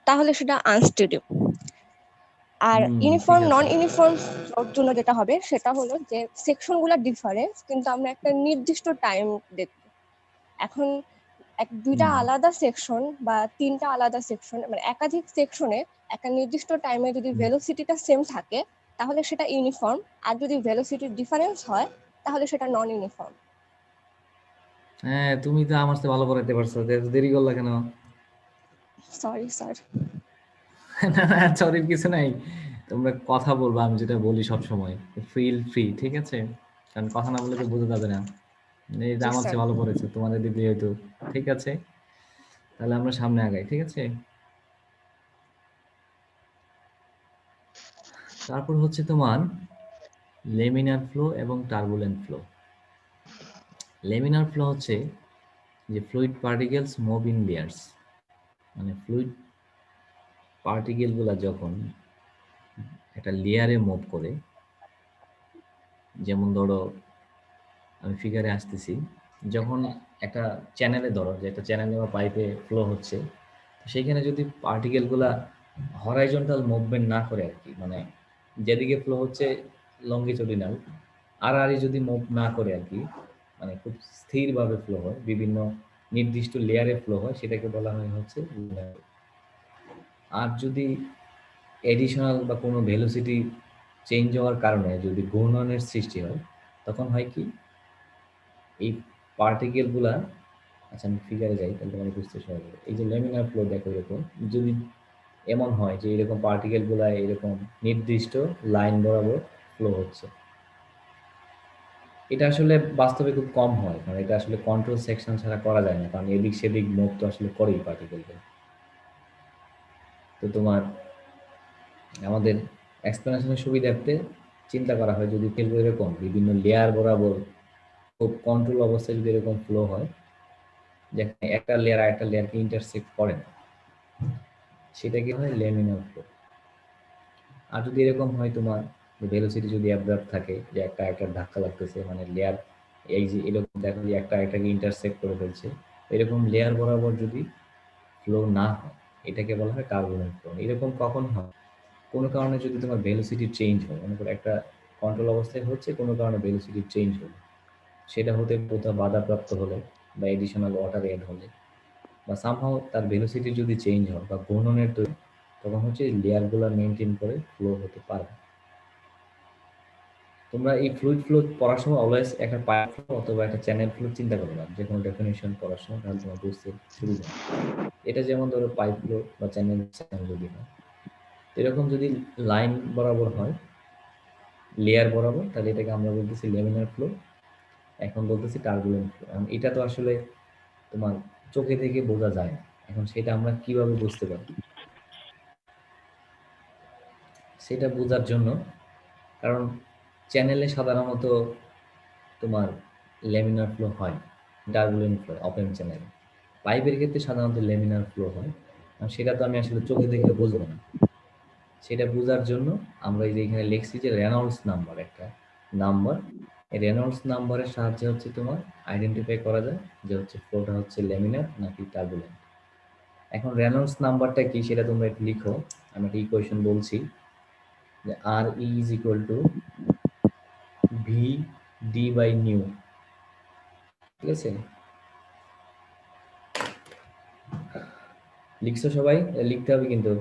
তাহলে সেটা আনস্টেডি। আর ঠিক ইউনিফর্ম আছে। নন ইউনিফর্ম ফ্লোর জন্য যেটা হবে সেটা হলো যে সেকশনগুলো ডিফারেন্স, কিন্তু আমরা একটা নির্দিষ্ট টাইম দেখব। এখন দুইটা আলাদা সেকশন বা তিনটা আলাদা সেকশন, মানে একাধিক সেকশনে একটা নির্দিষ্ট টাইমে যদি ভেলোসিটিটা সেম থাকে তাহলে সেটা ইউনিফর্ম, আর যদি ভেলোসিটির ডিফারেন্স হয় তাহলে সেটা নন ইউনিফর্ম। হ্যাঁ, তুমি তো আমার সাথে ভালো পড়াইতে পারছো, দেরি করলা কেন? Sorry sir. না না, সরির কিছু নাই। তোমরা কথা বলবা, আমি যেটা বলি সব সময়, ফিল ফ্রি, ঠিক আছে? কারণ কথা না বলে তো বোঝা যাবে না। এই যে জি আমার স্যার। চেয়ে ভালো পড়েছে, তোমাদের দিদি হয়তো। ঠিক আছে, তাহলে আমরা সামনে আগাই, ঠিক আছে? তারপর হচ্ছে তোমার লেমিনার ফ্লো এবং টার্বুলেন্ট ফ্লো। লেমিনার ফ্লো হচ্ছে যে fluid particles move in layers, মানে ফ্লুইড পার্টিকেলগুলো যখন একটা লেয়ারে মুভ করে, যেমন ধরো আমি ফিগারে আসতেছি, যখন একটা চ্যানেলে ধরো যে একটা চ্যানেলে বা পাইপে ফ্লো হচ্ছে, সেইখানে যদি পার্টিকেলগুলা হরাইজন্টাল মুভমেন্ট না করে আর কি, মানে যেদিকে ফ্লো হচ্ছে লঙ্গিচুডিনাল, আর যদি মুভ না করে আর কি, মানে খুব স্থিরভাবে ফ্লো হয়, বিভিন্ন নির্দিষ্ট লেয়ারে ফ্লো হয়, সেটাকে বলা হয় হচ্ছে linear। আর যদি এডিশনাল বা কোনো ভেলোসিটি চেঞ্জ হওয়ার কারণে যদি ঘূর্ণনের সৃষ্টি হয়, তখন হয় কি, এই পার্টিকেলগুলা, আচ্ছা আমি ফিগারে যাই তাহলে তোমাকে বুঝতে সহজ হবে। এই যে ল্যামিনার ফ্লো দেখো, এরকম যদি এমন হয় যে এরকম পার্টিকেলগুলা এরকম নির্দিষ্ট লাইন বরাবর ফ্লো হচ্ছে, এটা আসলে বাস্তবে খুব কম হয়, কারণ এটা আসলে কন্ট্রোল সেকশন ছাড়া করা যায় না, কারণ এদিক সেদিক মুভ তো আসলে করেই পার্টিকেলকে। তো তোমার আমাদের এক্সপ্লেনেশনের সুবিধার্থে চিন্তা করা হয় যদি ফেলবো এরকম বিভিন্ন লেয়ার বরাবর খুব কন্ট্রোল অবস্থায় যদি এরকম ফ্লো হয়, যেখানে একটা লেয়ার আর একটা লেয়ারকে ইন্টারসেক্ট করে না, সেটা কি হয় ল্যামিনার ফ্লো। আর যদি এরকম হয় তোমার ভেলোসিটি যদি অ্যাবরাপ্ট থাকে, যে একটা একটা ধাক্কা লাগতেছে, মানে লেয়ার এই যে এরকম দেখো যে একটা একটাকে ইন্টারসেক্ট করে ফেলছে, এরকম লেয়ার বরাবর যদি ফ্লো না হয়, এটাকে বলা হয় টার্বুলেন্ট ফ্লো। এরকম কখন হয়, কোনো কারণে যদি তোমার ভেলোসিটি চেঞ্জ হয়, মনে করো একটা কন্ট্রোল অবস্থায় হচ্ছে, কোনো কারণে ভেলোসিটি চেঞ্জ হলো, সেটা হতে কোথাও বাধাপ্রাপ্ত হলে বা এডিশনাল ওয়াটার এড হলে বা সামহাও তার ভেলোসিটি যদি চেঞ্জ হয় বা ঘূর্ণনের তৈরি, তখন হচ্ছে লেয়ারগুলো মেনটেন করে ফ্লো হতে পারে। তোমরা এই ফ্লুইড ফ্লো পড়ার সময় অলওয়েজ একটা পাইপ ফ্লো অথবা একটা চ্যানেল ফ্লো চিন্তা করো না, যে কোনো ডেফিনেশন পড়ার সময়, তাহলে তোমার বুঝতে সুবিধা হয়। এটা যেমন ধরো পাইপ ফ্লো বা চ্যানেল যদি হয়, এরকম যদি লাইন বরাবর হয়, লেয়ার বরাবর, তাহলে এটাকে আমরা বলতেছি ল্যামিনার ফ্লো। এখন বলতেছি টার্বুলেন্ট ফ্লো। এখন এটা তো আসলে তোমার চোখে থেকে বোঝা যায় না, এখন সেটা আমরা কিভাবে বুঝতে পারি, সেটা বোঝার জন্য, কারণ চ্যানেলে সাধারণত তোমার ল্যামিনার ফ্লো হয়, টার্বুলেন্ট ফ্লো ওপেন চ্যানেলে। পাইপের ক্ষেত্রে সাধারণত ল্যামিনার ফ্লো হয়, সেটা তো আমি আসলে চোখে দেখে বুঝবো না। সেটা বোঝার জন্য আমরা এই যে এখানে লিখছি যে রেনল্ডস নাম্বার, একটা নাম্বার, এই রেনল্ডস নাম্বারের সাহায্যে হচ্ছে তোমার আইডেন্টিফাই করা যায় যে হচ্ছে ফ্লোটা হচ্ছে ল্যামিনার নাকি টার্বুলেন্ট। এখন রেনল্ডস নাম্বারটা কি সেটা তোমরা একটু লিখো। আমি একটা ইকুয়েশন বলছি যে R e is equal to V D by nu, ঠিক আছে? লিখছো সবাই? লিখতে হবে কিন্তু।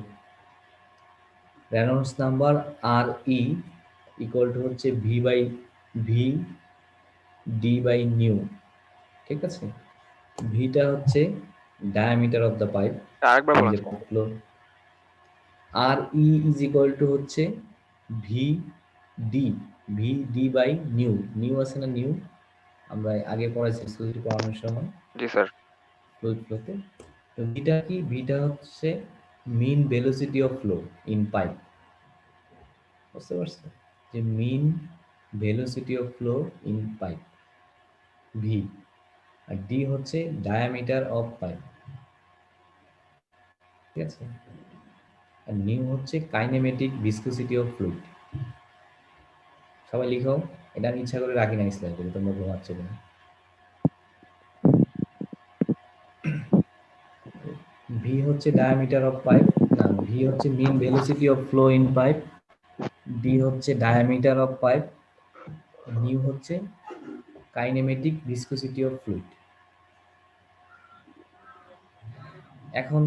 Reynolds number R e equal to হচ্ছে V by V D by nu, ঠিক আছে? ভিটা হচ্ছে ডায়ামিটার অফ দ্য পাইপ, আরেকবার বলুন যে flow. R e is equal to হচ্ছে V D, V D by nu, nu আছে না নিউ, আমরা আগে পড়াইছি ফ্লুইড পড়ানোর সময় জি স্যার। ফ্লুইড ফ্লোতে। তো ভিটা কি, ভিটা হচ্ছে mean velocity of flow in pipe, বুঝতে পারছো? যে mean velocity of flow in pipe, V. আর ডি হচ্ছে ডায়ামিটার অফ পাইপ, ঠিক আছে? আর নিউ হচ্ছে কাইনেমেটিক ভিসকোসিটি অফ ফ্লুইড। সবাই লিখো, এটা আমি ইচ্ছা করে রাখি না স্লাইড, যদি তোমরা ঘুমাচ্ছ কিনা। ভি হচ্ছে ডায়ামিটার অফ পাইপ, না ভি হচ্ছে mean velocity of flow in pipe, D হচ্ছে ডায়ামিটার অফ পাইপ, নিউ হচ্ছে কাইনেমেটিক ভিসকোসিটি অফ ফ্লুইড। এখন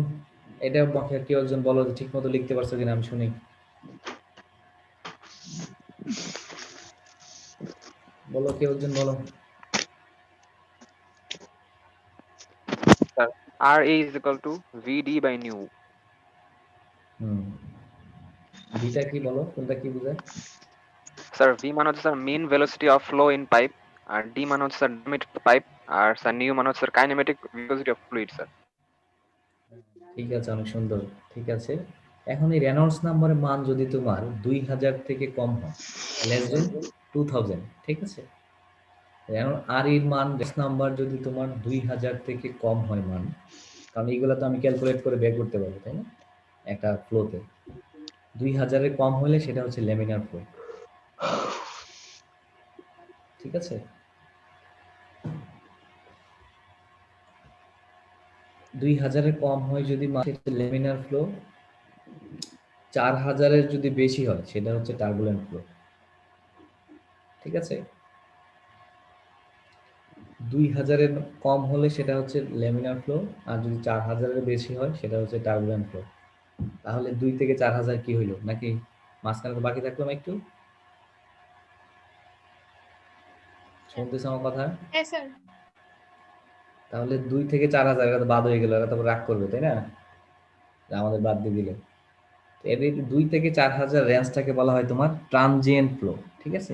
এটা আমাকে কেউ একজন বলো ঠিক মতো লিখতে পারছো কিনা, আমি শুনি। বলো, কেউ একজন বলো। Sir R e is equal to V D by nu. ভিটা কি বলো, কোনটা কি বোঝায়? স্যার ভি মানে হচ্ছে sir main velocity of flow in pipe, আর ডি মানে হচ্ছে স্যার ডায়ামিটার পাইপ, আর স্যার নিউ মানে হচ্ছে sir kinematic viscosity of fluid sir. ঠিক আছে, অনেক সুন্দর, ঠিক আছে। এখন এই রেনল্ডস নাম্বারের মান যদি তোমার 2000 থেকে কম হয়, লেস দেন 2000, ঠিক আছে? আর এর মান নাম্বার যদি তোমার 2000 থেকে কম হয় মান, কারণ এইগুলো তো আমি ক্যালকুলেট করে বের করতে পারবো, তাই না? একটা ফ্লোতে 2000-এর কম হলে সেটা হচ্ছে ল্যামিনার ফ্লো, ঠিক আছে? 2000-এর কম হয় যদি ল্যামিনার ফ্লো, 4000-এর যদি বেশি হয় সেটা হচ্ছে টার্বুলেন্ট ফ্লো, ঠিক আছে? 2000-এর কম হলে সেটা হচ্ছে ল্যামিনার ফ্লো, আর যদি 4000-এর বেশি হয় সেটা হচ্ছে টার্বুলেন্ট ফ্লো। তাহলে 2 থেকে 4000 কি হইলো, নাকি মাঝখানে তো বাকি থাকলো না একটু? শুনতেছ আমার কথা? হ্যাঁ স্যার। তাহলে 2 থেকে 4000 এটা তো বাদ হয়ে গেল, এরা তো রাগ করবে তাই না, যে আমাদের বাদ দিয়ে দিলে। তো এর 2 থেকে 4000 রেঞ্জটাকে বলা হয় তোমার ট্রানজিয়েন্ট ফ্লো, ঠিক আছে?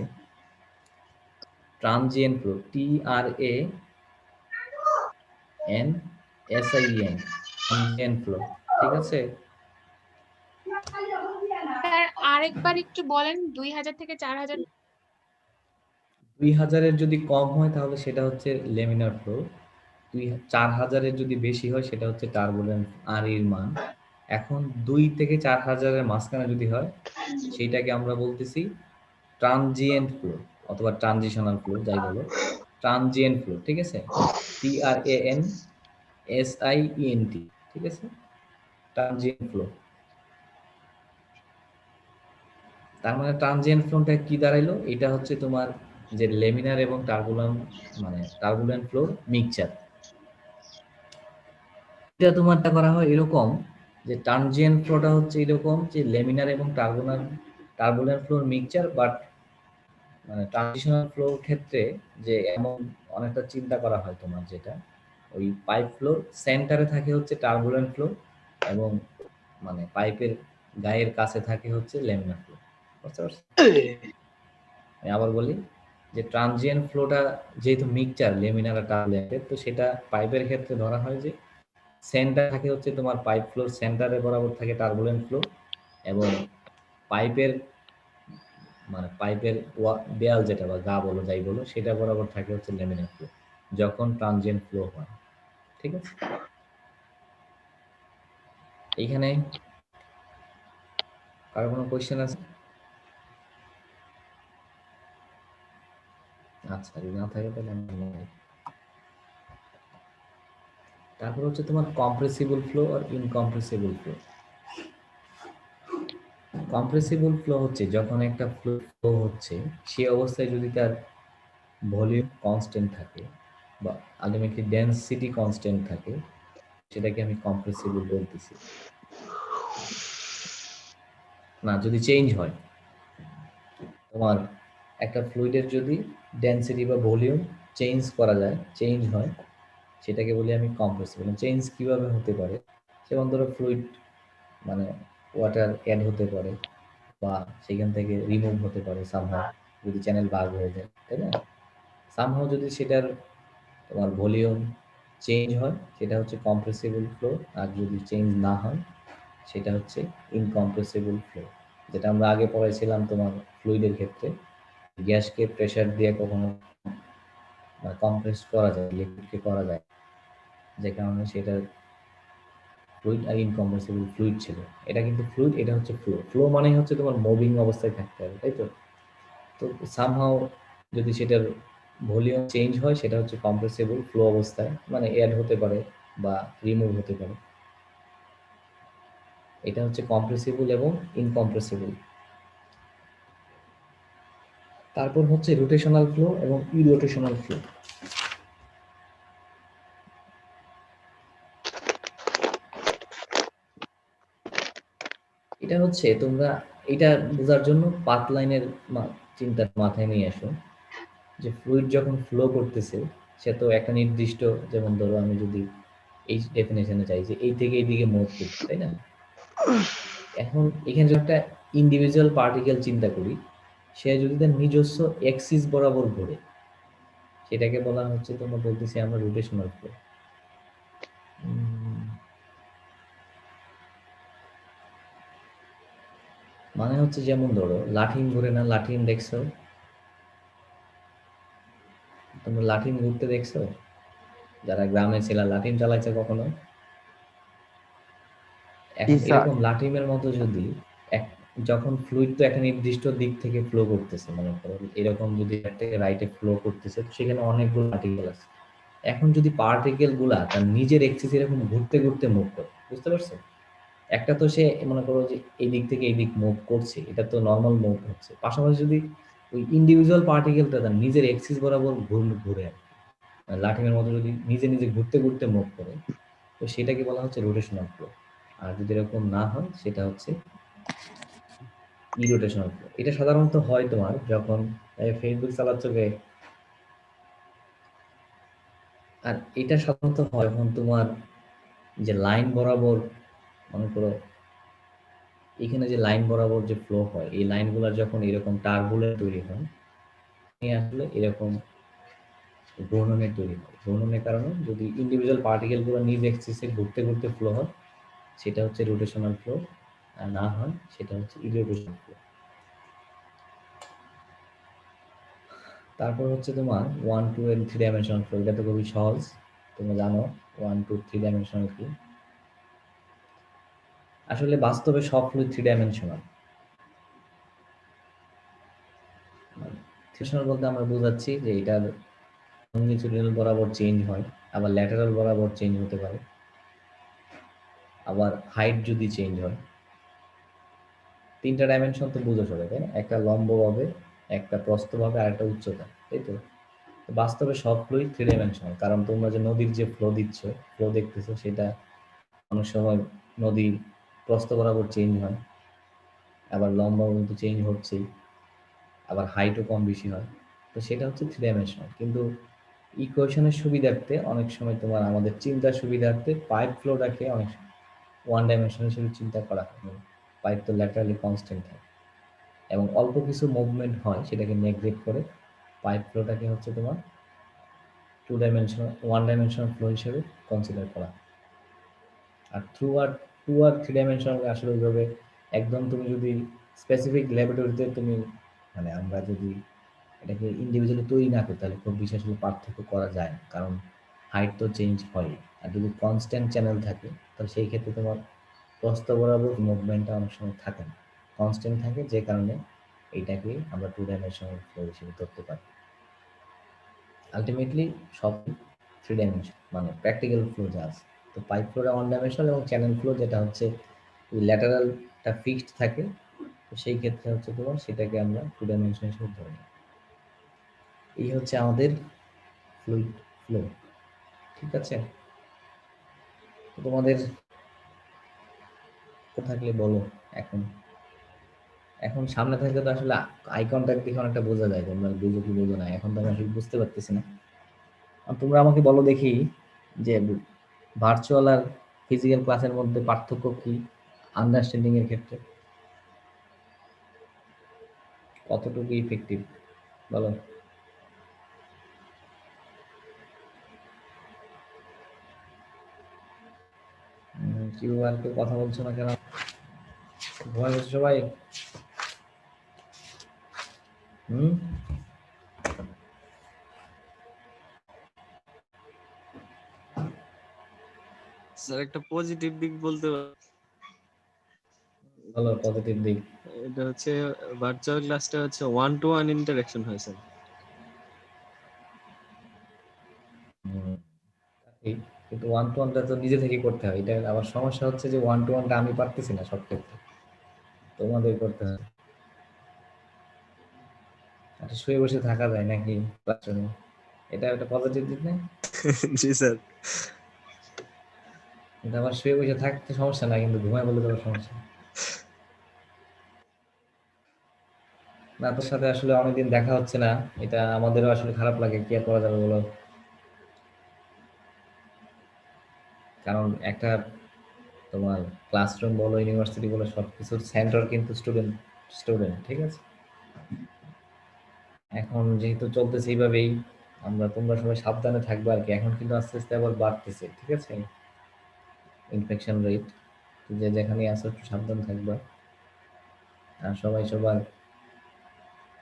Transient flow, TRANSIENT, transient flow, ঠিক আছে? স্যার আরেকবার একটু বলেন 2000 থেকে 4000। 2000 এর যদি কম হয় তাহলে সেটা হচ্ছে লেমিনার ফ্লো, 4000 এর যদি বেশি হয় সেটা হচ্ছে টার্বুলেন্ট আর এর মান। এখন 2 থেকে 4000 এর মাঝখানে যদি হয় সেইটাকে আমরা বলতেছি ট্রানজিয়েন্ট ফ্লো অথবা ট্রানজিশনাল ফ্লো, যাই বলো, ট্রানজিয়েন্ট ফ্লো, ঠিক আছে? TRANSIENT, ঠিক আছে? Transient flow. তার মানে ট্রানজিয়েন্ট ফ্লোটা কি দাঁড়াইলো? এটা হচ্ছে তোমার যে লেমিনার এবং টার্বুলেন্ট ফ্লো মিক্সচার। এটা তোমারটা করা হয় এরকম যে ট্রানজিয়েন্ট ফ্লোটা হচ্ছে এরকম যে লেমিনার এবং টার্বুলেন্ট ফ্লোর মিক্সচার, বাট মানে ট্রানজিশনাল ফ্লোর ক্ষেত্রে যে এমন অনেকটা চিন্তা করা হয় তোমার, যেটা ওই পাইপ ফ্লোর সেন্টারে থাকে হচ্ছে টার্বুলেন্ট ফ্লো এবং মানে পাইপের গায়ের কাছে থাকে হচ্ছে লেমিনার ফ্লো, বুঝতে পারছো? আমি আবার বলি যে ট্রানজিয়েন্ট ফ্লোটা যেহেতু মিক্সচার লেমিনার আর টার্বুলেন্টের, তো সেটা পাইপের ক্ষেত্রে ধরা হয় যে সেন্টার থাকে হচ্ছে তোমার পাইপ ফ্লোর সেন্টারে বরাবর থাকে টার্বুলেন্ট ফ্লো, এবং পাইপের পাইপের দেয়াল যেটা বা গা বলো যাই বলো সেটা বরাবর থাকে হচ্ছে লেমিনার ফ্লো যখন ট্রানজিয়েন্ট ফ্লো হয়, ঠিক আছে? এইখানে কারো কোনো কোয়েশ্চেন আছে? আচ্ছা, যদি না থাকে তাহলে তারপর হচ্ছে তোমার কম্প্রেসিবল ফ্লো আর ইনকম্প্রেসিবল ফ্লো। কম্প্রেসিবল ফ্লো হচ্ছে যখন একটা ফ্লো হচ্ছে সেই অবস্থায় যদি তার ভলিউম কনস্ট্যান্ট থাকে বা আলটিমেটলি ডেনসিটি কনস্ট্যান্ট থাকে, সেটাকে আমি কম্প্রেসিবল বলতেছি। না, যদি চেঞ্জ হয় তোমার একটা ফ্লুইডের যদি ডেনসিটি বা ভলিউম চেঞ্জ হয়, সেটাকে বলি আমি কম্প্রেসিবল। চেঞ্জ কিভাবে হতে পারে? যেমন ধরো ফ্লুইড ওয়াটার অ্যাড হতে পারে বা সেখান থেকে রিমুভ হতে পারে সামহাও, যদি চ্যানেল ভাগ হয়ে যায়, তাই না? সামহাও যদি সেটার তোমার ভলিউম চেঞ্জ হয় সেটা হচ্ছে কম্প্রেসিবল ফ্লো, আর যদি চেঞ্জ না হয় সেটা হচ্ছে ইনকম্প্রেসিবল ফ্লো। যেটা আমরা আগে পড়াইছিলাম তোমার ফ্লুইডের ক্ষেত্রে, গ্যাসকে প্রেসার দিয়ে কখনো কম্প্রেস করা যায়, লিকুইডকে করা যায়, যে কারণে সেটা ফ্লুইড আর ইনকম্প্রেসিবল ফ্লুইড ছিল। এটা কিন্তু ফ্লুইড, এটা হচ্ছে ফ্লো মানেই হচ্ছে তোমার মুভিং অবস্থায় থাকতে হবে, তাই তো? তো সামহাও যদি সেটার ভলিউম চেঞ্জ হয় সেটা হচ্ছে কম্প্রেসিবল ফ্লো অবস্থায়, মানে অ্যাড হতে পারে বা রিমুভ হতে পারে। এটা হচ্ছে কম্প্রেসিবল এবং ইনকম্প্রেসিবল। তারপর হচ্ছে রোটেশনাল ফ্লো এবং ইরোটেশনাল ফ্লো। এটা হচ্ছে তোমরা এটা বোঝার জন্য পাথ লাইনের চিন্তা মাথায় নিয়ে আসো, যে ফ্লুইড যখন ফ্লো করতেছে সে তো একটা নির্দিষ্ট, যেমন ধরো আমি যদি এই ডেফিনেশনে চাই যে এই থেকে এইদিকে মুভ করতে, তাই না? এখন এখানে যদি একটা ইন্ডিভিজুয়াল পার্টিকেল চিন্তা করি, সে যদি তার নিজস্ব এক্সিস বরাবর ঘোরে, সেটাকে বলা হচ্ছে, তোমরা বলতেছি আমরা রোটেশনাল ফ্লো। মানে হচ্ছে যেমন ধরো লাঠিম ঘুরে না, লাঠিম দেখছো? তোমরা লাঠিম ঘুরতে দেখছো? যারা গ্রামে ছিল লাঠিম চালাইছে কখনো? এখন এরকম লাঠিমের মতো যদি যখন ফ্লুইড তো একটা নির্দিষ্ট দিক থেকে ফ্লো করতেছে, মনে করো এরকম যদি একটা রাইটে ফ্লো করতেছে, তো সেখানে অনেকগুলো পার্টিকেল আছে। এখন যদি পার্টিকেল গুলা তার নিজের এক্সিস এরকম ঘুরতে ঘুরতে মুভ করে, বুঝতে পারছো? একটা তো সে মনে করো যে এই দিক থেকে এই দিক মুভ করছে, এটা তো নর্মাল মুভ হচ্ছে, পাশাপাশি যদি ওই ইন্ডিভিজুয়াল পার্টিকেলটা তার নিজের এক্সিস বরাবর ঘুরে লাঠিমের মতো যদি নিজে নিজে ঘুরতে ঘুরতে মুভ করে, তো সেটাকে বলা হচ্ছে রোটেশনাল ফ্লো। আর যদি এরকম না হয় সেটা হচ্ছে ইরোটেশনাল ফ্লো। এটা সাধারণত হয় তোমার যখন ফেসবুক চালাচ্ছ, আর এটা সাধারণত হয় যখন তোমার যে লাইন বরাবর, মনে করো এখানে যে লাইন বরাবর যে ফ্লো হয়, এই লাইনগুলোর যখন এরকম টার্বুলেন্ট তৈরি হয়, আসলে এরকম ঘূর্ণনের তৈরি হয়। ঘূর্ণনের কারণে যদি ইন্ডিভিজুয়াল পার্টিকেলগুলো নিজ এক্সিসে ঘুরতে ঘুরতে ফ্লো হয়, সেটা হচ্ছে রোটেশনাল ফ্লো। আর না হয় সেটা হচ্ছে ইরোটেশনাল ফ্লো। তারপর হচ্ছে তোমার 1, 2 and 3 ডাইমেনশনাল ফ্লো। এটা তো খুবই সহজ, তোমরা জানো 1, 2, 3 ডাইমেনশনাল কি। আসলে বাস্তবে সব ফ্লুইড 3 ডাইমেনশনাল। থ্রি বলতে আমরা বোঝাচ্ছি যে এটার লংজিটিউডাল বরাবর চেঞ্জ হয়, আবার ল্যাটারাল বরাবর চেঞ্জ হতে পারে, আবার হাইট যদি চেঞ্জ হয়। 3টা ডাইমেনশন তো বুঝো সবাই, তাই না? একটা লম্বভাবে, একটা প্রস্থভাবে, আর একটা উচ্চতা, তাই তো? তো বাস্তবে সব ফ্লুইড 3 ডাইমেনশনাল। কারণ তোমরা যে নদীর যে ফ্লো দিচ্ছ, ফ্লো দেখতেছো, সেটা অনেক সময় নদী প্রস্থ বরাবর চেঞ্জ হয়, আবার লম্বা কিন্তু চেঞ্জ হচ্ছেই, আবার হাইটও কম বেশি হয়। তো সেটা হচ্ছে 3 ডাইমেনশনাল। কিন্তু ইকুয়েশনের সুবিধার্থে অনেক সময় তোমার আমাদের চিন্তার সুবিধার্থে পাইপ ফ্লোটাকে অনেক 1 ডাইমেনশন হিসেবে চিন্তা করা হয়। পাইপ তো ল্যাটারালি কনস্ট্যান্ট হয় এবং অল্প কিছু মুভমেন্ট হয়, সেটাকে নেগলেক্ট করে পাইপ ফ্লোটাকে হচ্ছে তোমার 2 ডাইমেনশনাল 1 ডাইমেনশনাল ফ্লো হিসেবে কনসিডার করা হয়। আর 2 আর 3 ডাইমেনশনাল আসলে ওইভাবে একদম তুমি যদি স্পেসিফিক ল্যাবরেটরিতে তুমি, মানে আমরা যদি এটাকে ইন্ডিভিজুয়ালি তৈরি না করি, তাহলে খুব বিশেষ পার্থক্য করা যায় না। কারণ হাইট তো চেঞ্জ হয়, আর যদি কনস্ট্যান্ট চ্যানেল থাকে, তাহলে সেই ক্ষেত্রে তোমার প্রস্থ বরাবর মুভমেন্টটা অনেক সময় থাকে না, কনস্ট্যান্ট থাকে, যে কারণে এইটাকে আমরা 2 ডাইমেনশনাল ফ্লো হিসেবে ধরতে পারি। আলটিমেটলি সব 3 ডাইমেনশন, মানে প্র্যাকটিক্যাল ফ্লো যা আছে। তো পাইপ ফ্লোটা 1 ডাইমেনশনাল, এবং চ্যানেল ফ্লো যেটা হচ্ছে ওই ল্যাটারালটা ফিক্সড থাকে, তো সেই ক্ষেত্রে হচ্ছে তোমার সেটাকে আমরা 2 ডাইমেনশন হিসেবে ধরে নিই। এই হচ্ছে আমাদের ফ্লুইড ফ্লো। ঠিক আছে, তো তোমাদের থাকলে বলো। এখন এখন সামনে থাকলে তো আসলে আই কন্ট্যাক্ট দেখে অনেকটা বোঝা যায় তোমরা বুঝো কি বোঝো না। এখন তো আমি আসলে বুঝতে পারতেছি না। আর তোমরা আমাকে বলো দেখি যে ভার্চুয়াল আর ফিজিক্যাল ক্লাসের মধ্যে পার্থক্য কি আন্ডারস্ট্যান্ডিং এর ক্ষেত্রে, কতটুকু ইফেক্টিভ বলো। কেউ আর কেউ কথা বলছো না কেন? ঘুমাই গেছো সবাই? হুম, স্যার একটা পজিটিভ দিক বলতে বলো পজিটিভ দিক। এটা হচ্ছে ভার্চুয়াল ক্লাসটা হচ্ছে 1-to-1 ইন্টারেকশন হয় স্যার। ঠিক, কিন্তু 1-to-1টা তো নিজে থেকে করতে হয়। এটা আবার সমস্যা হচ্ছে যে 1-to-1টা আমি পারতেছি না সব ক্ষেত্রে, তোমাদের করতে হয়। আচ্ছা, শুয়ে বসে থাকা যায় নাকি ক্লাসরুমে? এটা একটা পজিটিভ দিক না? জি স্যার। কিন্তু আবার শুয়ে বসে থাকতে সমস্যা না, কিন্তু ঘুমায় বলে তো সমস্যা। না, তোর সাথে আসলে অনেকদিন দেখা হচ্ছে না, এটা আমাদেরও আসলে খারাপ লাগে। কি আর করা যাবে বলো? কারণ একটা তোমার ক্লাসরুম বলো, ইউনিভার্সিটি বলো, সবকিছুর সেন্টার কিন্তু স্টুডেন্ট। স্টুডেন্ট, ঠিক আছে? এখন যেহেতু চলতেছে এইভাবেই, তোমরা সবাই সাবধানে থাকবে আর কি। এখন কিন্তু আস্তে আস্তে আবার বাড়তেছে, ঠিক আছে, ইনফেকশন রেট। যে যেখানে আছো একটু সাবধান থাকবা, আর সবাই সবার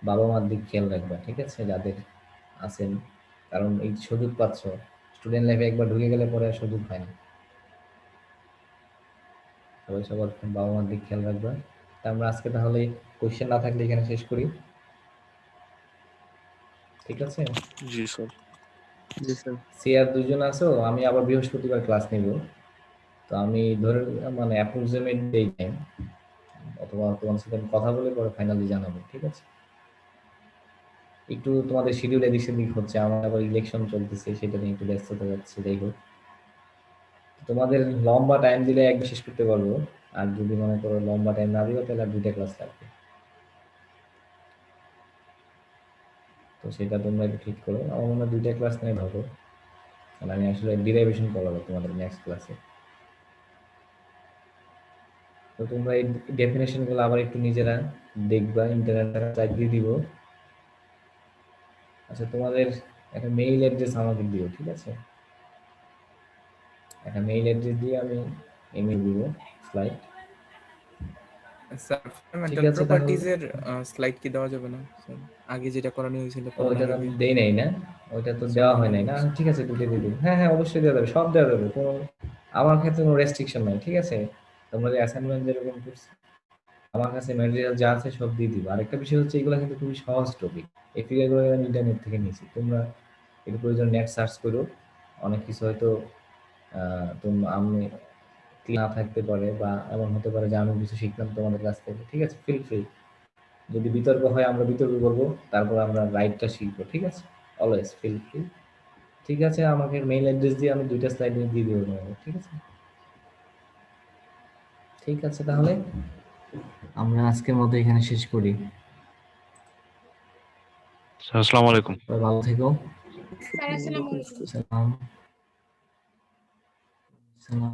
বাবা মার দিক খেয়াল রাখবা, ঠিক আছে, যাদের আছেন। কারণ এই সুযোগ পাচ্ছ, স্টুডেন্ট লাইফে একবার ঢুকে গেলে পরে আর সুযোগ হয় না। সবাই সবার বাবা মার দিক খেয়াল রাখবা। তা আমরা আজকে তাহলে কোশ্চেন না থাকলে এখানে শেষ করি, ঠিক আছে? জি স্যার। জি স্যার। সিআর 2 জন আছো, আমি আবার বৃহস্পতিবার ক্লাস নিব। তো আমি ধরে, মানে অ্যাপ্রক্সিমেট এই টাইম, অথবা তোমার সাথে আমি কথা বলে পরে ফাইনালি জানাবো, ঠিক আছে? একটু তোমাদের শিডিউল এদিক সেদিক হচ্ছে, আমার আবার ইলেকশন চলতেছে, সেটা নিয়ে একটু ব্যস্ততা যাচ্ছে। যাই হোক, তোমাদের লম্বা টাইম দিলে একবার শেষ করতে পারবো। আর যদি মনে করো লম্বা টাইম না দিও, তাহলে আর 2টা ক্লাস লাগবে। তো সেটা তোমরা একটু ঠিক করো। আমার মনে হয় 2টা ক্লাস নেই ভালো। আর আমি আসলে ডিরাইভেশন করাবো তোমাদের নেক্সট ক্লাসে। তো তোমরা এই ডেফিনেশন গুলো আবার একটু নিজেরা দেখবা, ইন্টারনেটে টাইপ দিয়ে দিব। আচ্ছা, তোমাদের একটা মেইল অ্যাড্রেস আমাকে দিও, ঠিক আছে? একটা মেইল অ্যাড্রেস দিয়ে আমি ইমেল দিব স্লাইড। স্যার ঠিক ফান্ডামেন্টাল আছে, তাহলে প্রপার্টিজ এর স্লাইড কি দেওয়া যাবে না স্যার? আগে যেটা করানো হয়েছিল ওইটা তো করোনার আমি আগে। দেই নাই না, ওইটা তো আচ্ছা, দেওয়া মনে হয় নাই নেই না। স্যার। ঠিক আছে, দুটো দিয়ে দিই। হ্যাঁ হ্যাঁ, অবশ্যই দেওয়া যাবে, সব দেওয়া যাবে, কোনো আমার ক্ষেত্রে কোনো রেস্ট্রিকশন নাই, ঠিক আছে? তোমরা যে অ্যাসাইনমেন্ট যেরকম করছো, আমার কাছে ম্যাটেরিয়াল যা আছে সব দিয়ে দিব। আরেকটা বিষয় হচ্ছে, এগুলো কিন্তু খুবই সহজ টপিক। এই ফিগারগুলো আমি ইন্টারনেট থেকে নিয়েছি। তোমরা এর প্রয়োজন নেট সার্চ করো, অনেক কিছু হয়তো আমি না থাকতে পারে, বা এমন হতে পারে যে আমি কিছু শিখলাম তোমাদের কাছ থেকে, ঠিক আছে? ফিল ফ্রি, যদি বিতর্ক হয় আমরা বিতর্ক করবো, তারপর আমরা রাইটটা শিখবো, ঠিক আছে? Always feel free. ঠিক আছে, আমাকে মেইল অ্যাড্রেস দিয়ে আমি দুইটা স্লাইড দিয়ে দিব তোমাকে, ঠিক আছে? ঠিক আছে, তাহলে আমরা আজকের মতো এখানে শেষ করি। স্যার আসসালামু আলাইকুম। সবাই ভালো থেকো। স্যার আসসালামু আলাইকুম। সালাম সালাম।